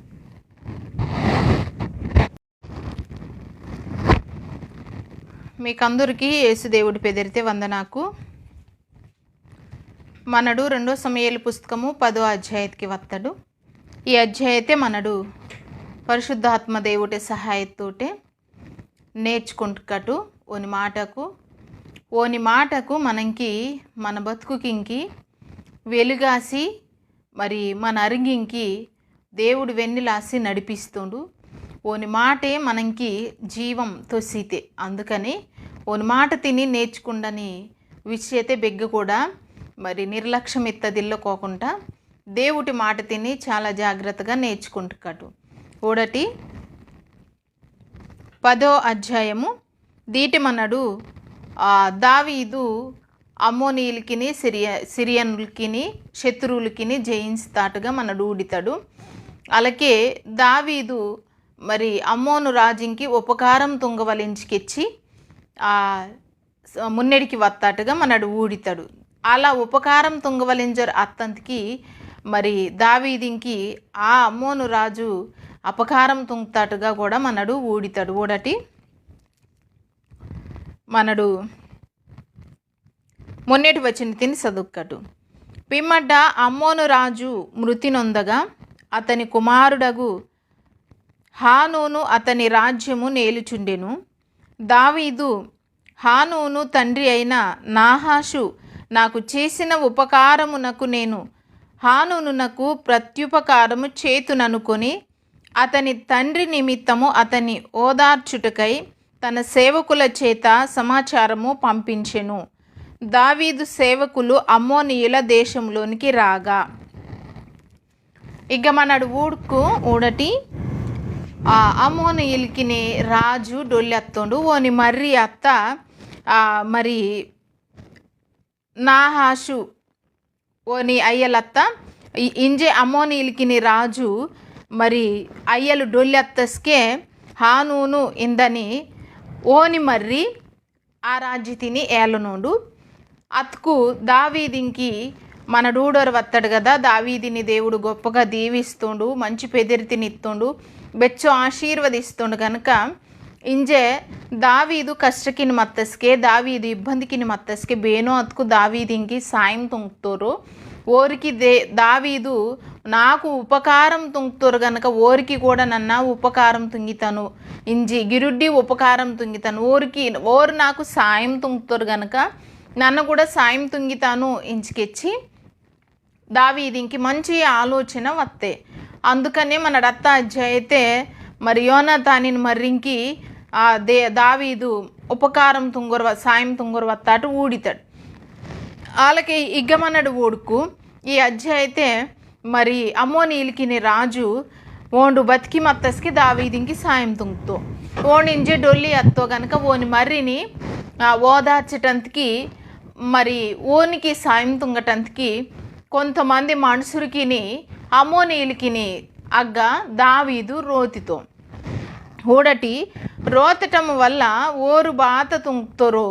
మీకందరికీ యేసుదేవుడి పెదిరితే వందనాకు. మనడు 2 సమూయేలు పుస్తకము 10వ అధ్యాయతికి వత్తడు. ఈ అధ్యాయతే మనడు పరిశుద్ధాత్మ దేవుడి సహాయతోటే నేర్చుకుంటుకటు ఓని మాటకు మనంకి మన బతుకుకింకి వెలుగాసి మరి మన అరింగింకి దేవుడు వెన్నెలాసి నడిపిస్తుండు. ఓని మాటే మనకి జీవం తొసితే, అందుకని ఓని మాట తిని నేర్చుకుండని విషయతే బెగ్గ కూడా మరి నిర్లక్ష్యం ఎత్తదిల్లుకోకుండా దేవుడి మాట తిని చాలా జాగ్రత్తగా నేర్చుకుంటుకటు. ఓడటి 10వ అధ్యాయము దీటి మనడు దావీదు అమ్మోనీయులకిని సిరియనులకిని శత్రువులకిని జయించుతాటుగా మనడు ఊడితాడు. అలాగే దావీదు మరి అమ్మోను రాజుకి ఉపకారం తుంగవలించుకెచ్చి మున్నెడికి వత్తాటుగా మనడు ఊడితాడు. అలా ఉపకారం తుంగవలింజర్ అత్తంతికి మరి దావీదికి ఆ అమ్మోను రాజు అపకారం తుంగుతాటుగా కూడా మనడు ఊడితాడు. ఓడటి మనడు మొన్నటి వచ్చిన తిని చదువుకటు. పిమ్మడ్డ అమ్మోను రాజు మృతి నొందగా అతని కుమారుడగు హానూను అతని రాజ్యము నేలుచుండెను. దావీదు హానూను తండ్రి అయిన నాహాషు నాకు చేసిన ఉపకారమునకు నేను హానూనునకు ప్రత్యుపకారము చేతుననుకొని అతని తండ్రి నిమిత్తము అతని ఓదార్చుటకై తన సేవకుల చేత సమాచారము పంపించెను. దావీదు సేవకులు అమ్మోనీయుల దేశంలోనికి రాగా ఇక మనడు ఊడటి అమ్మోనీయులకి రాజు డొల్లెత్తుండు. ఓని మర్రి అత్త మరి నాహాషు ఓని అయ్యలత్త ఇంజే అమ్మోనీయులకి రాజు మరి అయ్యలు డొల్లెత్తస్కే హానూను ఇందని ఓని మర్రి ఆ రాజ్య తిని ఏలనుండు. అత్కు దావీదికి మన డూడోరు వస్తాడు కదా, దావీదిని దేవుడు గొప్పగా దీవిస్తుండు, మంచి పెదిరితినిత్తుండు, బెచ్చో ఆశీర్వదిస్తుండు. కనుక ఇంజే దావీదు కష్టకిని మత్తస్కే దావీదు ఇబ్బందికిని మత్తస్కే బేనో అత్కు దావీదికి సాయం తుంగుతారు. ఓరికి దావీదు నాకు ఉపకారం తుంగుతారు కనుక ఓరికి కూడా నన్న ఉపకారం తుంగితాను, ఇంజి గిరుడ్డి ఉపకారం తుంగితాను, ఓరు నాకు సాయం తుంగుతారు కనుక నన్ను కూడా సాయం తుంగితాను ఇంచుకెచ్చి దావీదికి మంచి ఆలోచన వస్తే. అందుకనే మన రత్త అధ్యాయతే మరి యోనాతానిని మర్రించి దావీదు ఉపకారం సాయం తుంగరు వత్తాటు ఊడితాడు. వాళ్ళకి ఇగ్గమన్నడు ఊడుకు ఈ అధ్యాయతే మరి అమ్మోనీయులకి రాజు ఓండు బతికి మత్తస్కి దావీదికి సాయం తుంగుతో ఓనింజే డొల్లి అత్తో కనుక ఓని మర్రిని ఓదార్చటందుకి మరి ఓనికి సాయం తుంగటందుకి కొంతమంది మనుషులకి అమ్మోనీయులకి అగ్గ దావీదు రోతితో ఊడటి రోతటం వల్ల ఓరు బాత తుంగుతారో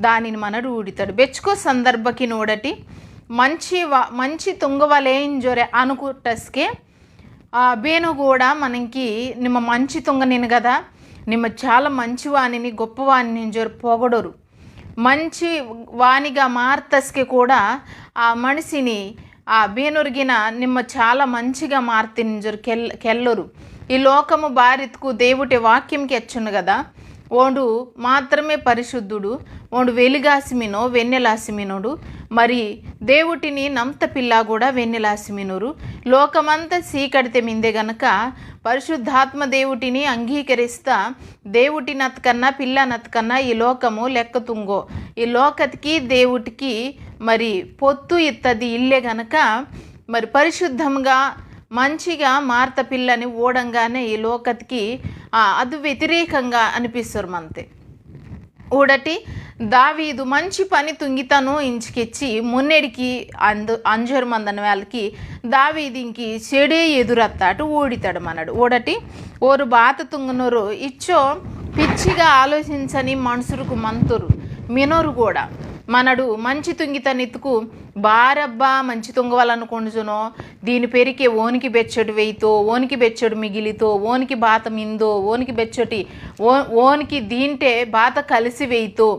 దానిని మనడు ఊడితాడు. బెచ్చుకో సందర్భకి నోడటి మంచి తుంగవలేంజొరే అనుకుంటస్కే బేను కూడా మనకి నిమ్మ మంచి తుంగనిను కదా, నిమ్మ చాలా మంచివాణిని గొప్పవాణిని జొర పొగడరు, మంచి వాణిగా మార్తస్కే కూడా ఆ మనిషిని ఆ బేనురిగిన నిమ్మ చాలా మంచిగా మార్తిని జొర కెల్లరు. ఈ లోకము బారిత్కు దేవుటి వాక్యంకి వచ్చును కదా, ఓడు మాత్రమే పరిశుద్ధుడు, ఓడు వెలుగాసిమినో వెన్నెలాసిమినోడు, మరి దేవుటిని నమ్త పిల్ల కూడా వెన్నెలాసిమినోరు. లోకమంతా సీకడితే మిందే గనక పరిశుద్ధాత్మ దేవుటిని అంగీకరిస్తా దేవుటి నతకన్నా పిల్ల నతకన్నా ఈ లోకము లెక్కతుంగో, ఈ లోకతికి దేవుటికి మరి పొత్తు ఇత్తది ఇల్లే గనక మరి పరిశుద్ధంగా మంచిగా మార్త పిల్లని ఓడంగానే ఈ లోకతికి అది వ్యతిరేకంగా అనిపిస్తారు మనతే. ఊడటి దావీదు మంచి పని తుంగితను ఇంచుకెచ్చి మున్నెడికి అంజరు మందని వాళ్ళకి దావీదికి చెడే ఎదురత్తాటు ఊడితాడు మనడు. ఊడటి ఓరు బాత తుంగునోరు ఇచ్చో పిచ్చిగా ఆలోచించని మనుషులకు మంతురు మినోరు కూడా మనడు మంచి తుంగితనిత్తుకు బారబ్బా మంచి తుంగవాలనుకుంటునో దీని పెరికే ఓనికి బెచ్చడు వేయితో ఓనికి బెచ్చడు మిగిలితో ఓనికి బాత మిందో ఓనికి బెచ్చటి ఓనికి దీంటే బాత కలిసి వేయితో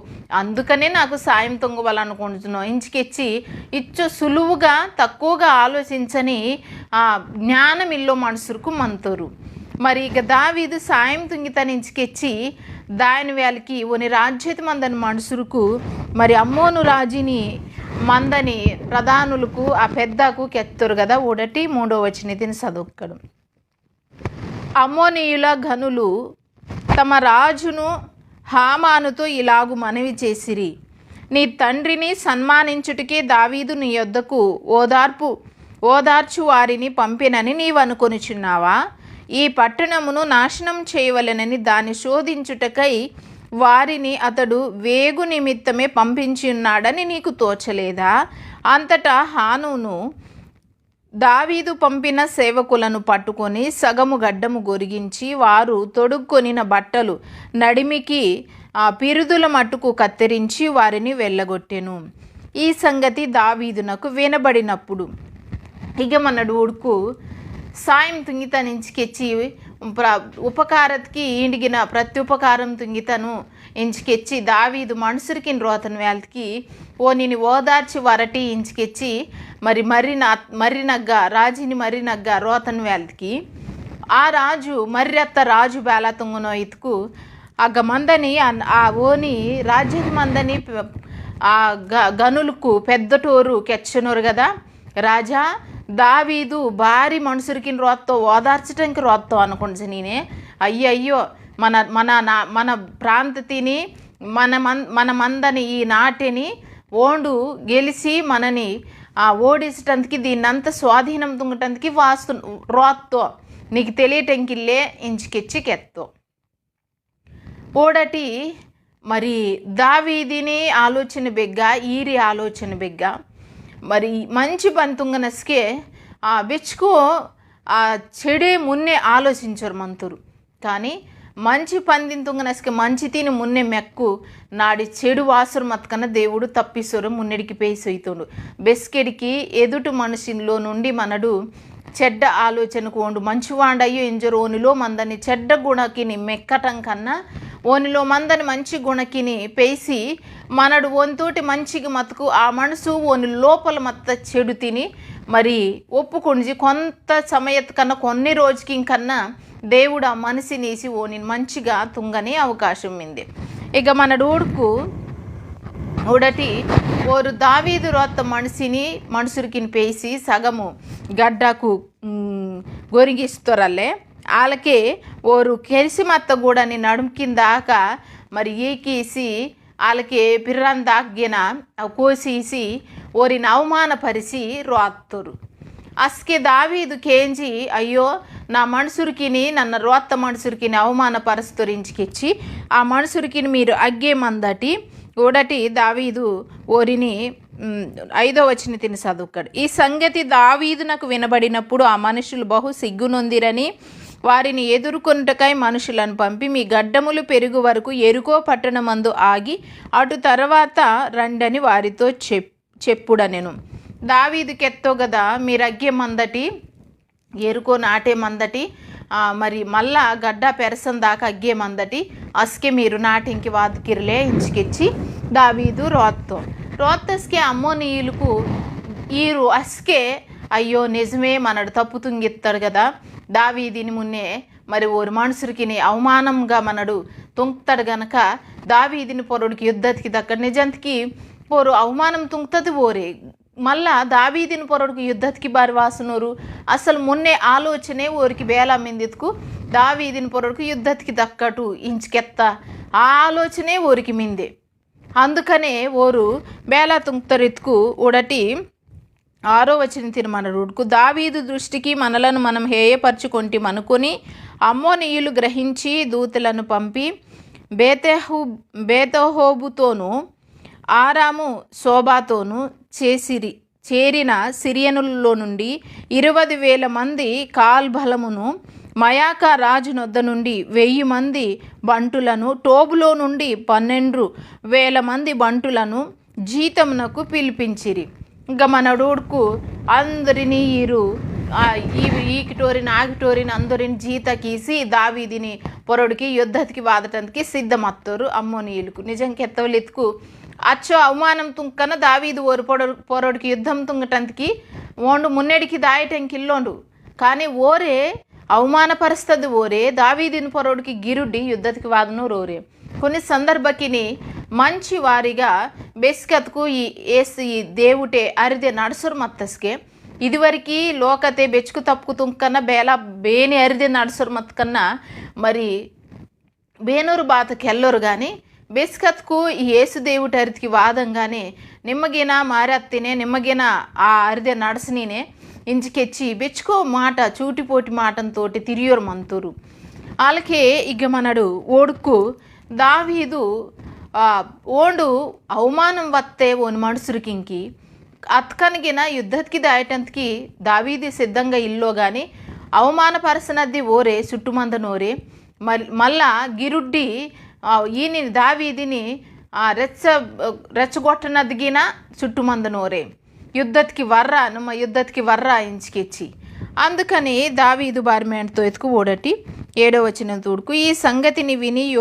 అందుకనే నాకు సాయం తుంగవాలనుకుంటున్నావు ఇంచుకెచ్చి ఇచ్చు సులువుగా తక్కువగా ఆలోచించని జ్ఞానం ఇల్లో మనుషులకు మంతరు. మరి ఇక దావీదు సాయం తుంగితని ఇంచుకెచ్చి దాని వాళ్ళకి ఓని రాజ్యత మందని మనుషులకు మరి అమ్మోను రాజుని మందని ప్రధానులకు ఆ పెద్దకు కెత్తరు కదా. 1 వచనం చదువుకడు. అమ్మోనీయుల ఘనులు తమ రాజును హామానుతో ఇలాగు మనవి చేసిరి, నీ తండ్రిని సన్మానించుటకే దావీదు నీ యొద్దకు ఓదార్చు వారిని పంపినని నీవనుకొనుచున్నావా? ఈ పట్టణమును నాశనం చేయవలెనని దాన్ని శోధించుటకై వారిని అతడు వేగు నిమిత్తమే పంపించి ఉన్నాడని నీకు తోచలేదా? అంతటా హానును దావీదు పంపిన సేవకులను పట్టుకొని సగము గడ్డము గొరిగించి వారు తొడుక్కొనిన బట్టలు నడిమికి పిరుదుల మట్టుకు కత్తిరించి వారిని వెళ్ళగొట్టెను. ఈ సంగతి దావీదునకు వినబడినప్పుడు ఇక మనడు ఉడుకు సాయం తుంగితనించుకెచ్చి ఉపకారత్కి ఈండిగిన ప్రతి ఉపకారం తుంగితను ఇంచుకెచ్చి దావీదు మనుషురికి రోతను వాళ్ళకి నేను ఓదార్చి వరటి ఇంచుకెచ్చి మర్రినగ్గ రాజుని మర్రినగ్గ రోతను వాళ్ళకి ఆ రాజు మర్రెత్త రాజు బేలా తుంగునో ఇతుకు ఆగ మందని ఆ ఓని రాజ్యత మందని ఆ గనులకు పెద్దటోరు కెచ్చనోరు కదా. రాజా దావీదు భారీ మనుషురికి రోత్తో ఓదార్చడానికి రోత్తో అనుకుంటు నేనే అయ్యో మన మన మన ప్రాంతతిని మన మందని ఈ నాటిని ఓండు గెలిచి మనని ఓడించటానికి దీన్నంతా స్వాధీనం తుంగటానికి రోత్తో నీకు తెలియటంకిల్లే ఇంచుకెచ్చి కెత్తో ఓడటి మరి దావీదిని ఆలోచన బెగ్గ ఈరి ఆలోచన బెగ్గ మరి మంచి పని తుంగనస్కే బెచ్చుకో చెడే మున్నే ఆలోచించరు మంతురు కానీ మంచి పందిని తుంగనస్కే మంచి తిని మున్నే మెక్కు నాడి చెడు వాసరు మత్కన దేవుడు తప్పిసొరు మున్నెడికి పేసొయ్తుండు బెస్కెడికి ఎదుటి మనిషిలో నుండి మనడు చెడ్డ ఆలోచనకు ఓండు మంచివాండయ్యో ఎంజరు ఓనిలో మందని చెడ్డ గుణకిని మెక్కటం కన్నా ఓనిలో మందని మంచి గుణకిని పేసి మనడు ఓనితోటి మంచిగా మతుకు ఆ మనసు ఓని లోపల మత్త చెడు తిని మరి ఒప్పుకొంచి కొంత సమయత్ కన్నా కొన్ని రోజుకి ఇంకన్నా దేవుడు ఆ మనిషినేసి ఓని మంచిగా తుంగనే అవకాశం ఉంది. ఇక మనడు ఊడటి ఓరు దావీదు రోత్త మనుషురికి పేసి సగము గడ్డకు గొరిగిస్తారల్లే వాళ్ళకే ఓరు కెరిసిమత్త గూడని నడుము కిందాక మరి ఏకేసి వాళ్ళకి పిర్రన్ దాగ్గిన కోసేసి ఓరిని అవమానపరిచి రోత్తరు. అస్కే దావీదు కేంచి అయ్యో నా మనుషురికిని నన్న రోత్త మనుషురికిని అవమానపరుస్తరించికిచ్చి ఆ మనుషురికిని మీరు అగ్గేమందటి ఓడటి దావీదు ఓరిని 5వ వచనం చదువుకాడు. ఈ సంగతి దావీదునకు వినబడినప్పుడు ఆ మనుషులు బహు సిగ్గునొందిరని వారిని ఎదుర్కొనుటకై మనుషులను పంపి మీ గడ్డములు పెరుగు వరకు ఎరుకో పట్టణమందు ఆగి అటు తర్వాత రండని వారితో చెప్పుడనెను. దావీదుకెత్తో కదా మీరు అగ్గే మందటి ఎరుకో నాటే మందటి మరి మళ్ళా గడ్డ పెరసం దాకా అగ్గే మందటి అస్కే మీరు నాటింకి వాదికిరిలే ఇంచుకెచ్చి దావీదు రోత్తస్కే అమ్మోనీయులకు ఈరు అస్కే అయ్యో నిజమే మనడు తప్పు తుంగిస్తాడు కదా దావీదిని మున్నే మరి ఓరు మనుషురికి అవమానంగా మనడు తుంగుతాడు గనక దావీదిని పొరుడికి యుద్ధతికి దక్క నిజంతికి పోరు అవమానం తుంగుతుంది ఓరే మళ్ళా దావీదిని పొరుడికి యుద్ధతికి బారి వాసునోరు అసలు మున్నే ఆలోచనే ఓరికి బేలమ్మిందికు దావీదిని పొరుడికి యుద్ధతికి దక్కటు ఇంచుకెత్త ఆ ఆలోచనే ఓరికి మిందే అందుకనే ఓరు బేలా తుంగుతరెత్తుకు ఉడటి 6వ వచనం మనరుడుకు దావీదు దృష్టికి మనలను మనం హేయపరచుకొంటిమనుకొని అమ్మోనీయులు గ్రహించి దూతలను పంపి బేతహోబుతోనూ ఆరాము శోభాతోనూ చేరిన సిరియనులలో నుండి 20,000 మంది కాల్బలమును మయాక రాజు నొద్ద నుండి 1,000 మంది బంటులను టోబులో నుండి 12,000 మంది బంటులను జీతమునకు పిలిపించిరి. ఇంకా మనడుకు అందరినీ ఈకిటోరిని ఆగిటోరిని అందరిని జీతకీసి దావీదిని పొరడికి యుద్ధతికి వాదటానికి సిద్ధమత్తోరు అమ్మోనీయులకు నిజంకి ఎత్తవలెత్తుకు అచ్చో అవమానం తుంకన దావీదు ఓరు పొరడికి యుద్ధం తుంగటానికి ఓండు మున్నెడికి దాయటంకి ఇల్లోండు కానీ ఓరే అవమానపరుస్తుంది ఓరే దావీదిని పొరడికి గిరుడ్డి యుద్ధతికి వాదను రోరే కొన్ని సందర్భకిని మంచి వారిగా బెస్కత్కు ఈ దేవుటే అరిదే నడుసురు మత్తస్కే ఇదివరకు లోకతే బెచ్చుకు తప్పుకు తుంకన్నా ಬೇನೆ ಅರಿದೆ ನಡ್ಸೋರು ಮತ್ಕನ್ನ మరి ಬೇನೂರು ಬಾತಕ್ಕೆ ಎಲ್ಲರು కానీ బెస్కత్కు ఈ యేసుదేవుటి అరితికి వాదంగానే నిమ్మగిన మారత్తినే నిమ్మగిన ఆ అరిదే నడసనీనే ఇంచుకెచ్చి బెచ్చుకో మాట చూటిపోటి మాటంతోటి తిరియోరు మంతూరు వాళ్ళకే ఇక మనడు ఓడుకు దావీదు ఓండు అవమానం వత్తే ఓని మనుసురికింకి అత్కనిగిన యుద్ధతికి దాయటంతకి దావీది సిద్ధంగా ఇల్లో కానీ అవమానపరచనది ఓరే చుట్టుమంద నోరే మళ్ళా గిరుడ్డి ఈయన దావీదిని రెచ్చగొట్టనదిగిన చుట్టుమంద నోరే యుద్ధతికి వర్ర ఇంచుకెచ్చి అందుకని దావీదు బారిమేంటతో ఎత్తుకు ఓడటి 7వ వచనం తోడుకు ఈ సంగతిని విని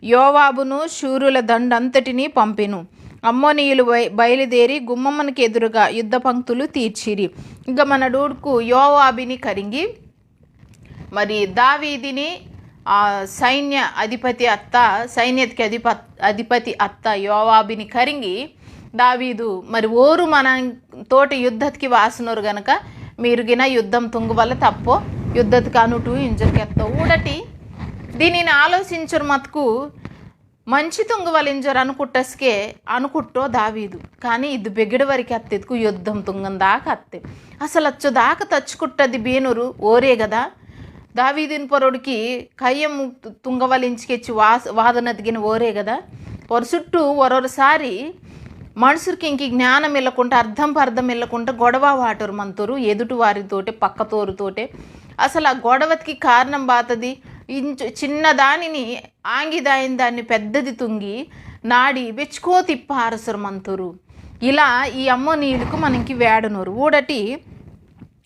యోవాబును శూరుల దండంతటిని పంపెను అమ్మోనీయులు బయలుదేరి గుమ్మమ్మనికి ఎదురుగా యుద్ధ పంక్తులు తీర్చిరి ఇంకా మన డూడుకు యోవాబిని కరింగి మరి దావీదిని సైన్యతికి అధిపతి అత్త యోవాబిని కరింగి దావీదు మరి ఓరు మన తోటి యుద్ధతికి వాసనోరు గనక మీరుగిన యుద్ధం తుంగు వల్ల తప్పో యుద్ధతికి అనుటు ఇంజర్కెత్త ఊడటి దీనిని ఆలోచించరు మతుకు మంచి తుంగు వలింజరు అనుకుట్టో దావీదు కానీ ఇది బెగిడి వరకు అత్తెతుకు యుద్ధం తుంగం దాకా అత్తే అసలు అచ్చు దాకా తచ్చుకుట్టది బేనూరు ఓరే కదా దావీదిని పొరడికి కయ్యం తుంగవలించుకెచ్చి వాదనదిగిన ఓరే కదా పొర చుట్టూ ఒరొరసారి మనుషులకి ఇంక జ్ఞానం వెళ్ళకుండా అర్థం వెళ్ళకుండా గొడవ వాటరు మంతోరు ఎదుటి వారితోటే పక్కతోరుతోటే అసలు ఆ గొడవకి కారణం బాతది చిన్నదానిని ఆంగిదాయిన దాన్ని పెద్దది తుంగి నాడి బెచ్చుకో తిప్ప ఆరసరు మంతోరు ఇలా ఈ అమ్మోనీయులకు మనకి వేడనోరు ఊడటి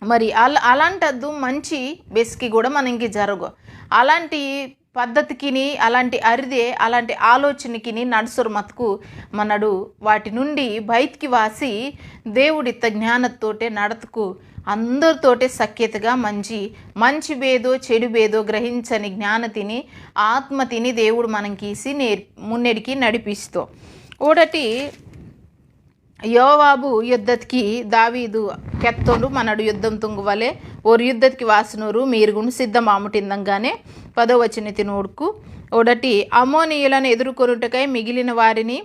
మరి అలాంటద్దు మంచి బెస్కి కూడా మనకి జరగవు అలాంటి పద్ధతికిని అలాంటి ఆలోచనకి నడుసురు మతుకు మనడు వాటి నుండి బయటికి వాసి దేవుడిత్త జ్ఞానంతోటే నడతకు అందరితోటే సఖ్యతగా మంచి బేదో చెడు బేదో గ్రహించని జ్ఞానతిని ఆత్మతిని దేవుడు మనకీసి మున్నెడికి నడిపిస్తూ ఓడటి యోవాబు యుద్ధతికి దావీదు కెత్తోండు మనడు యుద్ధం తుంగువలే ఓరు యుద్ధతికి వాసనూరు మీరుగుండు సిద్ధం ఆముటిందంగానే 10వ వచనం నోడుకు ఓడటి అమ్మోనీయులను ఎదుర్కొనుటకై మిగిలిన వారిని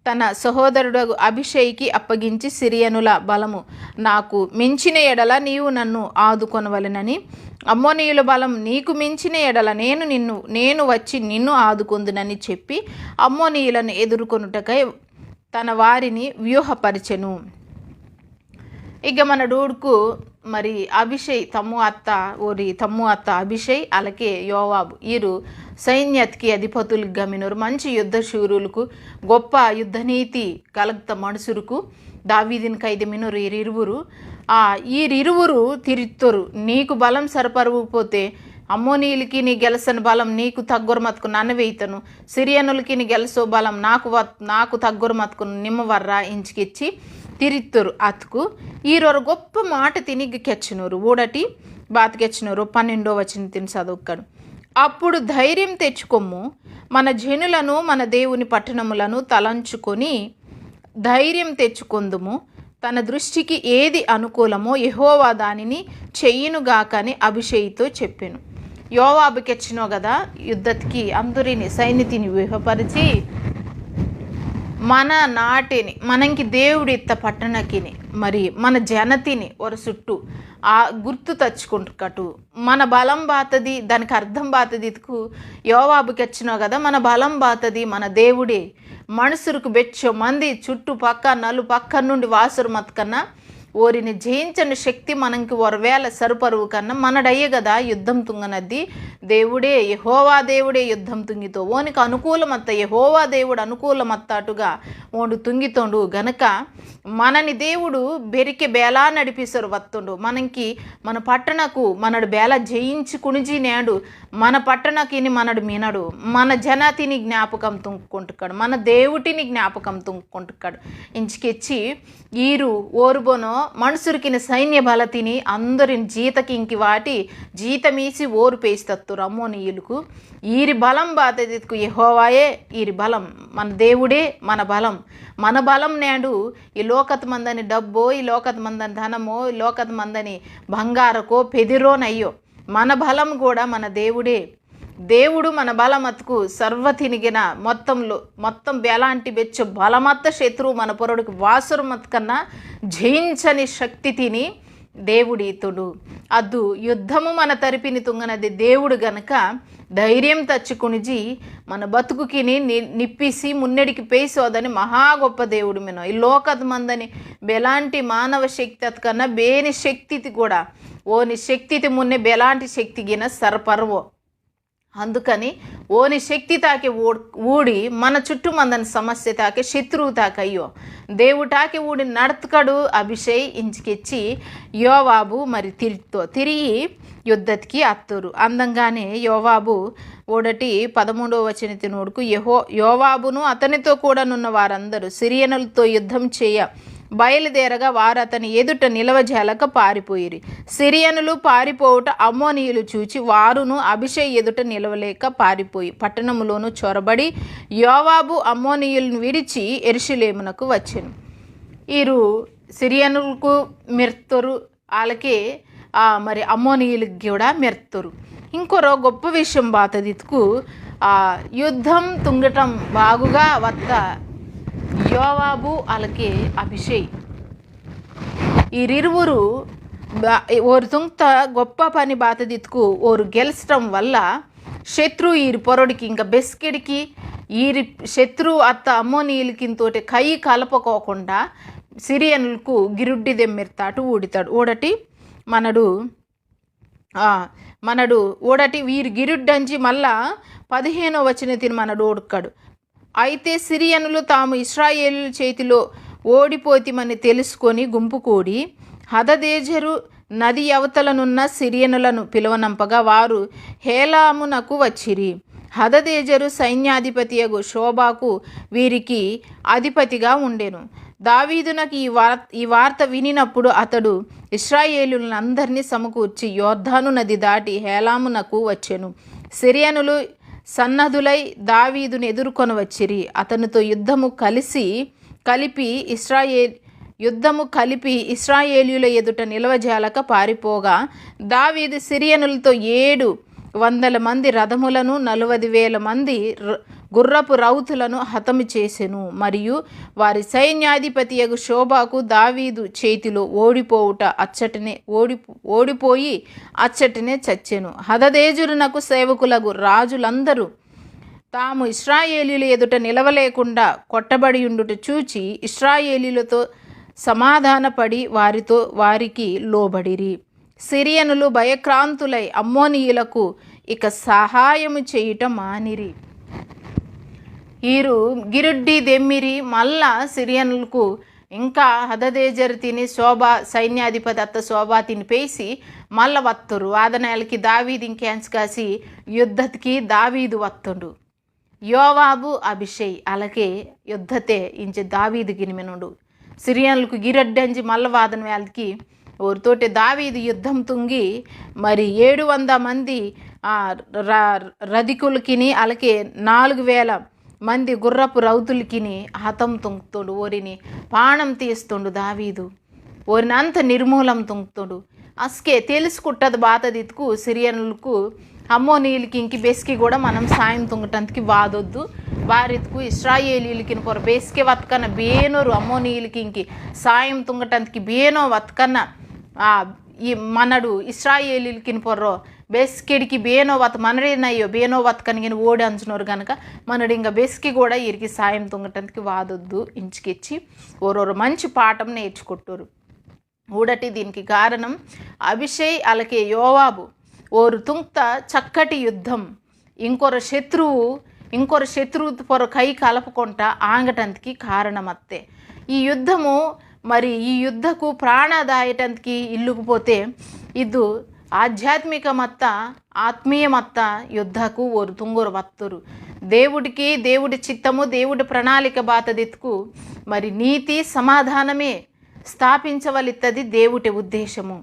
తన సహోదరుడు అభిషేకి అప్పగించి సిరియనుల బలము నాకు మించిన ఎడల నీవు నన్ను ఆదుకొనవలెనని అమ్మోనీయుల బలం నీకు మించిన ఎడల నేను వచ్చి నిన్ను ఆదుకొందునని చెప్పి అమ్మోనీయులను ఎదుర్కొనుటకై తన వారిని వ్యూహపరిచెను ఇక మన డూడుకు మరి అభిషేక్ తమ్ము అత్త అభిషేక్ అలాగే యోవాబు వీరు సైన్యతికి అధిపతులకు గమినరు మంచి యుద్ధ శూరులకు గొప్ప యుద్ధనీతి కలగత మనుసురుకు దావీదిని కైదమినరు వీరిరువురు తిరిత్తరు నీకు బలం సరపరవకపోతే అమ్మోనీయులకి నీ గెలసని బలం నీకు తగ్గొర మతుకు నన్నవేయితను సిరియనులకి నీ గెలసో బలం నాకు తగ్గొర మతుకు నిమ్మవర్ర ఇంచుకిచ్చి తిరిత్తరు అతుకు ఈరోజు గొప్ప మాట తినిగి కెచ్చినరు ఊడటి బాతకెచ్చినరు 12వ వచనం తిని చదువుకాడు అప్పుడు ధైర్యం తెచ్చుకొమ్ము మన జనులను మన దేవుని పట్టణములను తలంచుకొని ధైర్యం తెచ్చుకొందుము తన దృష్టికి ఏది అనుకూలమో యెహోవా దానిని చెయ్యునుగాకని అభిషేక్తో చెప్పాను యోవాబుకెచ్చినో కదా యుద్ధతికి అందరిని సైన్యతిని వ్యూహపరిచి మన నాటిని మనకి దేవుడి ఇత్త పట్టణకిని మరి మన జనతిని ఒక చుట్టూ ఆ గుర్తు తచ్చుకుంటుకటు మన బలం బాతది దానికి అర్థం బాతదికు యోవాబుకి వచ్చినావు కదా మన బలం బాతది మన దేవుడే మనుసురుకు బెచ్చో మంది చుట్టూ పక్క నలు పక్క నుండి వాసురు మతకన్నా ఓరిని జయించని శక్తి మనకి ఒరవేళ సరుపరువు కన్నా మనడయ్యే కదా యుద్ధం తుంగనద్ది దేవుడే యెహోవా దేవుడే యుద్ధం తుంగితో ఓనికి అనుకూలమత్త యెహోవా దేవుడు అనుకూలమత్తాటుగా ఓడు తుంగితోండు గనక మనని దేవుడు బెరికి బేలా నడిపిస్తారు వత్తుండు మనకి మన పట్టణకు మనడు బేల జయించి కుణిజినాడు మన పట్టణకిని మనడు మినడు మన జనతిని జ్ఞాపకం తుంకుంటుకాడు మన దేవుటిని జ్ఞాపకం తుంకుంటుకాడు ఇంచుకెచ్చి ఈరు ఓరుబోనో మనుసురికిన సైన్య బలతిని అందరిని జీతకింకి వాటి జీతమీసి ఓరు పేస్తత్తురు అమ్మోనీయులకు ఈరి బలం బాధ్యతకు యెహోవాయే ఈరి బలం మన దేవుడే మన బలం నేడు ఈ లోకత్ మందని డబ్బో ఈ లోకత్ మందని ధనమో ఈ లోకత్ మందని బంగారకో పెదిరోనయ్యో మన బలం కూడా మన దేవుడే దేవుడు మన బలమత్తుకు సర్వతినిగిన మొత్తం బెలాంటి బెచ్చ బలమత్త శత్రువు మన పొరడుకు వాసురమత్ కన్నా జయించని శక్తి తిని దేవుడితుడు అద్దు యుద్ధము మన తరిపిని తుంగనది దేవుడు గనక ధైర్యం తచ్చుకునిజి మన బతుకుకిని నిప్పిసి మున్నెడికి పేసోదని మహా గొప్ప దేవుడు మినో ఈ లోకత్ మందని బెలాంటి మానవ శక్తి కన్నా బేని శక్తి కూడా ఓని శక్తి మున్నే బెలాంటి శక్తిగిన సర్పర్వో అందుకని ఓని శక్తి తాకి ఊడి మన చుట్టూ మందని సమస్య తాకి శత్రువు తాకయ్యో దేవుటాకి ఊడి నడతకడు అభిషేక్ ఇంచుకెచ్చి యోవాబు మరి తిరిగి యుద్ధతికి అత్తరు అందంగానే యోవాబు 13వ వచనం తినోడుకు యోవాబును అతనితో కూడా నున్న వారందరూ సిరియనులతో యుద్ధం చేయ బయలుదేరగా వారు అతని ఎదుట నిలవజాలక పారిపోయిరి సిరియనులు పారిపోవుట అమ్మోనీయులు చూచి వారును అభిషేక్ ఎదుట నిలవలేక పారిపోయి పట్టణములోను చొరబడి యోవాబు అమ్మోనీయులను విడిచి యెరూషలేమునకు వచ్చెను వీరు సిరియనులకు మెర్తరు వాళ్ళకి మరి అమ్మోనీయులకి కూడా మెర్తరు ఇంకొరో గొప్ప విషయం బాతదితుకు యుద్ధం తుంగటం బాగుగా వత్త యోవాబు అలాగే అభిషేక్ వీరిరువురు ఓరు తుంగత గొప్ప పని బాతదితుకు ఓరు గెలిచడం వల్ల శత్రు ఈరి పొరడికి ఇంకా బెస్కెడికి ఈరి శత్రు అత్త అమ్మోనీయులకింతోటి కై కలపకోకుండా సిరియనులకు గిరుడ్డి దెమ్మెర్తాటు ఊడితాడు ఓడటి మనడు ఓడటి వీరి గిరుడ్డంచి మళ్ళా 15వ వచనం తిని మనడు ఓడుకాడు అయితే సిరియనులు తాము ఇశ్రాయేలు చేతిలో ఓడిపోతిమని తెలుసుకొని గుంపు కూడి హదదేజరు నది అవతలనున్న సిరియనులను పిలువనంపగా వారు హేలామునకు వచ్చిరి హదదేజరు సైన్యాధిపతియగు శోబాకు వీరికి అధిపతిగా ఉండెను దావీదునకు ఈ వార్త వినినప్పుడు అతడు ఇశ్రాయేలులందరినీ సమకూర్చి యోర్దాను నది దాటి హేలామునకు వచ్చెను సిరియనులు సన్నదులై దావీదును ఎదుర్కొని వచ్చిరి అతనితో యుద్ధము కలిపి ఇశ్రాయేలీయుల ఎదుట నిలవజాలక పారిపోగా దావీదు సిరియనులతో 700 మంది రథములను 40,000 మంది గుర్రపు రౌతులను హతము చేసెను మరియు వారి సైన్యాధిపతియగు శోబాకు దావీదు చేతిలో ఓడిపోయి అచ్చటనే చచ్చెను హదదేజరునకు సేవకులకు రాజులందరూ తాము ఇశ్రాయేలీయుల ఎదుట నిలవలేకుండా కొట్టబడి ఉండుట చూచి ఇశ్రాయేలీయులతో సమాధానపడి వారికి లోబడిరి సిరియనులు భయక్రాంతులై అమ్మోనీయులకు ఇక సహాయము చేయుట మానిరి వీరు గిరుడ్డి దెమ్మిరి మళ్ళా సిరియనులకు ఇంకా హదదేజరు తిని సైన్యాధిపతి అత్త శోభా తినిపేసి మళ్ళా వత్తురు వాదనాలకి దావీదు ఇంకేంచ కాసి యుద్ధతికి దావీదు వత్తుండు యోవాబు అభిషేక్ అలాగే యుద్ధతే ఇంచి దావీదు గినిమెనుడు సిరియనులకు గిరడ్డంచి మల్ల వాదన వాళ్ళకి ఓరితోటి దావీదు యుద్ధం తుంగి మరి 700 మంది రధికులకిని అలాగే 4,000 మంది గుర్రపు రౌతులకిని హతం తుంగుతుడు ఓరిని పాణం తీస్తుండు దావీదు ఓరిని అంత నిర్మూలం తుంగుతుడు అస్కే తెలుసుకుంటది బాతదితుకు సిరియనులకు అమ్మోనీయులకి ఇంకి బెస్కి కూడా మనం సాయం తుంగటానికి వాదొద్దు వారికు ఇశ్రాయేలీలకి పొర బేస్కే వత్కన్న బేనోరు అమ్మోనీయులకి ఇంకి సాయం తుంగటానికి బేనో వత్కన్న ఈ మనడు ఇశ్రాయేలీలకి పొర్రో బెస్కెడికి బేనో వత్ మనడేనయ్యో బేనో వత్కనిగిన ఓడి అంచునోరు కనుక మనడు ఇంకా బెస్కి కూడా వీరికి సాయం తుంగటానికి వాదొద్దు ఇంచుకిచ్చి ఓరోరు మంచి పాఠం నేర్చుకుంటారు ఊడటి దీనికి కారణం అభిషై అలాగే యోవాబు ఓరు తుంక్త చక్కటి యుద్ధం ఇంకొర శత్రువు పొర కై కలపకుంటా ఆంగటందుకి కారణమత్తే. ఈ యుద్ధము మరి ఈ యుద్ధకు ప్రాణదాయటందుకి ఇల్లుకుపోతే ಇದು ఆధ్యాత్మిక మత్త ఆత్మీయ మత్త యుద్ధకు ఓరు తుంగురు వత్తురు. దేవుడి చిత్తము దేవుడి ప్రణాళిక బాతదిత్కు మరి నీతి సమాధానమే స్థాపించవలిత్తది దేవుడి ఉద్దేశము.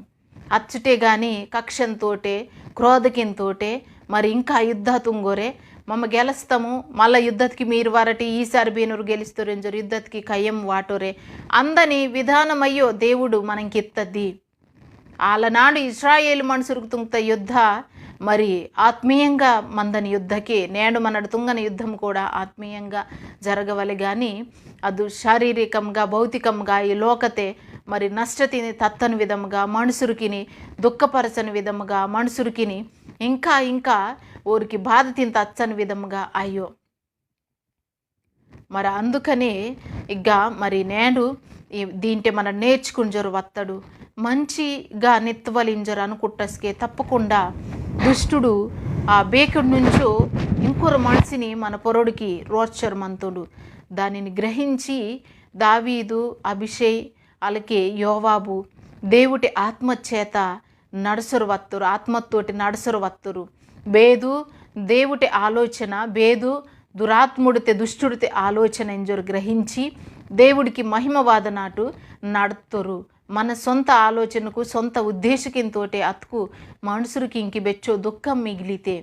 అచ్చుటే గాని కక్షంతోటే క్రోధకింతోటే మరి ఇంకా యుద్ధ తుంగోరే మమ్మ గెలుస్తాము మళ్ళీ యుద్ధకి మీరు వరటి ఈసారి బీనూరు గెలుస్తారేంజరు యుద్ధకి కయ్యం వాటోరే అందని విధానమయ్యో దేవుడు మనకిత్తద్ది. ఆలనాడు ఇజ్రాయేలు మనుషులకు తుంగత యుద్ధ మరి ఆత్మీయంగా మందని యుద్ధకి నేడు మనడు తుంగని యుద్ధం కూడా ఆత్మీయంగా జరగవలె కానీ అది శారీరకంగా భౌతికంగా ఈ లోకతే మరి నష్టతిని తత్తని విధముగా మనుషురికిని దుఃఖపరచని విధముగా మనుషురికిని ఇంకా ఊరికి బాధ తిని తచ్చని విధముగా అయ్యో మరి అందుకని ఇక మరి నేను దీంటే మనం నేర్చుకుంజరు వత్తడు మంచిగా నెత్తవలింజరు అనుకుంటస్కే తప్పకుండా దుష్టుడు ఆ బేకుడి నుంచో ఇంకొర మనిషిని మన పొరడికి రోచర్మంతుడు. దానిని గ్రహించి దావీదు అభిషై అలాగే యోవాబు దేవుడి ఆత్మచేత నడుసరు వత్తురు ఆత్మతోటి నడుసరు వత్తురు. బేదు దేవుడి ఆలోచన బేదు దురాత్ముడితే దుష్టుడితే ఆలోచన ఎంజరు గ్రహించి దేవుడికి మహిమవాద నాటు నడుతురు. మన సొంత ఆలోచనకు సొంత ఉద్దేశకంతోటే అతుకు మనుషులకి ఇంకి బెచ్చో దుఃఖం మిగిలితే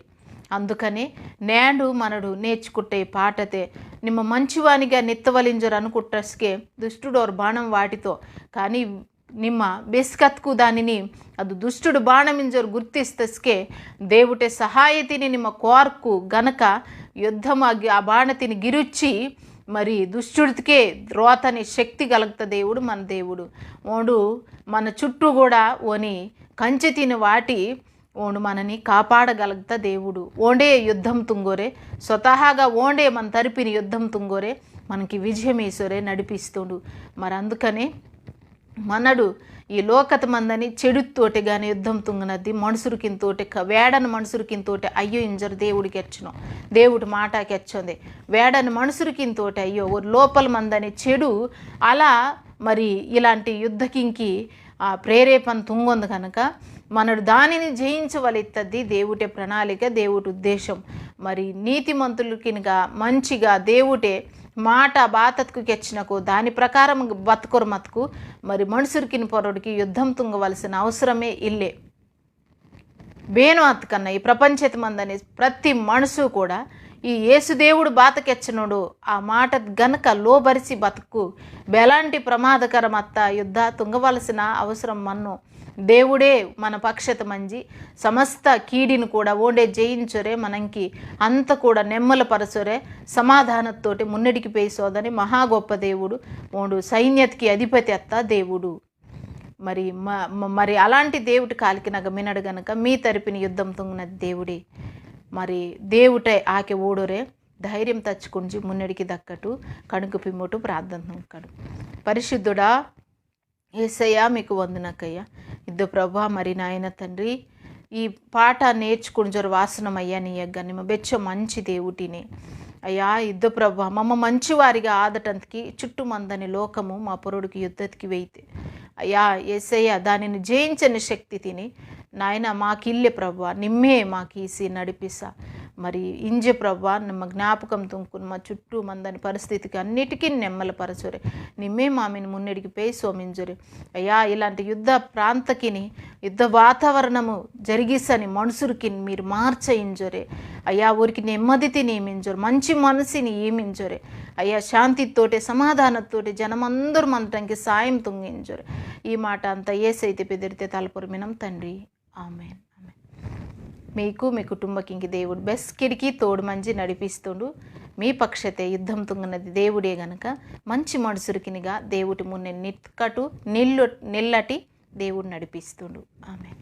అందుకనే నేడు మనడు నేర్చుకుంటే పాటతే నిమ్మ మంచివానిగా నెత్తవలింజరు అనుకుంటస్కే దుష్టుడోరు బాణం వాటితో కానీ ನಿಮ್ಮ ಬೆಸ್ಕತ್ಕು దానిని ಅದು ದುಷ್ಟುಡು ಬಾಣಮಿಂಜರು ಗುರ್ತಿಸ್ತಸ್ಕೆ దేవుటే సహాయతిని ನಿಮ್ಮ కోర్కు గనక యుద్ధమాగి ఆ బాణతిని గిరుచ్చి మరి దుష్టుడికే రోతని శక్తి కలుగుత దేవుడు మన దేవుడు ఓడు మన చుట్టూ కూడా ఓని కంచె తిని వాటి ఓడు మనని కాపాడగలుగుతా దేవుడు. ఓండే యుద్ధం తుంగోరే స్వతహాగా ఓండే మన తరపిని యుద్ధం తుంగోరే మనకి విజయమేశ్వరే నడిపిస్తుండు. మరి అందుకనే మనడు ఈ లోకత మందని చెడుతోటి కానీ యుద్ధం తుంగనద్ది మనుషురికింతోటి వేడని మనుషురికింతోటి అయ్యో ఇంజరు దేవుడికి ఎచ్చను దేవుడి మాటకి ఎచ్చంది వేడని మనుషురికింతోటి అయ్యో లోపల మందని చెడు అలా మరి ఇలాంటి యుద్ధకింకి ఆ ప్రేరేపణ తుంగొంది కనుక మనడు దానిని జయించవలెత్తది దేవుటే ప్రణాళిక దేవుడి ఉద్దేశం. మరి నీతిమంతులకినిగా మంచిగా దేవుటే మాట బాతత్కు కెచ్చినకు దాని ప్రకారం బతుకురు మతుకు మరి మనుషురికిని పొరడికి యుద్ధం తుంగవలసిన అవసరమే ఇల్లే. బేను అత్కన్నా ఈ ప్రపంచత మందని ప్రతి మనసు కూడా ఈ యేసుదేవుడు బాతకెచ్చనుడు ఆ మాట గనక లోబరిసి బతుకు బెలాంటి ప్రమాదకరమత్త యుద్ధ తుంగవలసిన అవసరం మన్ను దేవుడే మన పక్షత మంచి సమస్త కీడిని కూడా ఓండే జయించరే మనకి అంత కూడా నెమ్మలపరచరే సమాధానంతోటి మున్నడికి పేసోదని మహా గొప్ప దేవుడు ఓడు సైన్యతకి అధిపతి అత్త దేవుడు. మరి అలాంటి దేవుడి కాలికి నగ మినడు గనక మీ తరపుని యుద్ధం తుంగినది దేవుడే. మరి దేవుటే ఆకే ఓడోరే ధైర్యం తచ్చుకుంచి మున్నడికి దక్కటు కణుకు పిమ్మటు ప్రార్థన కడు. పరిశుద్ధుడా యేసయ్యా మీకు వందనకయ్యా ఇద్దు ప్రభా మరి నాయన తండ్రి ఈ పాట నేర్చుకుంజరు వాసనమయ్యా నీ యగ్గ నిమ్మ బెచ్చ మంచి దేవుటిని అయ్యా ఇద్దు ప్రభా మమ్మ మంచివారిగా ఆదటంతకి చుట్టుమందని లోకము మా పొరుడికి యుద్ధతికి వెయితే అయ్యా యేసయ్య దానిని జయించని శక్తి తిని నాయన మాకిల్లే ప్రభా నిమ్మే మాకీసి నడిపిసా మరి ఇంజె ప్రభా నిమ్మ జ్ఞాపకం తుంకుని మా చుట్టూ మందని పరిస్థితికి అన్నిటికీ నెమ్మలపరచురే నిమ్మే మామిని మున్నడికి పేయి సోమించురే అయ్యా ఇలాంటి యుద్ధ ప్రాంతకిని యుద్ధ వాతావరణము జరిగిసని మనుషులకి మీరు మార్చయించురే అయ్యా ఊరికి నెమ్మదితి నియమించరు మంచి మనసుని ఏమించరే అయ్యా శాంతితోటి సమాధానంతోటి జనమందరూ మనటానికి సాయం తుంగించరు. ఈ మాట అంతా ఏసైతే పెదిరితే తలపురమినం తండ్రి ఆమెన్. మీకు మీ కుటుంబకి దేవుడు బెస్కిడికి తోడు మంచి నడిపిస్తుండు. మీ పక్షతే యుద్ధం తుంగనది దేవుడే గనక మంచి మనుషురికినిగా దేవుడి మున్నె నిక్కటు నిల్లటి దేవుడు నడిపిస్తుండు. ఆమెన్.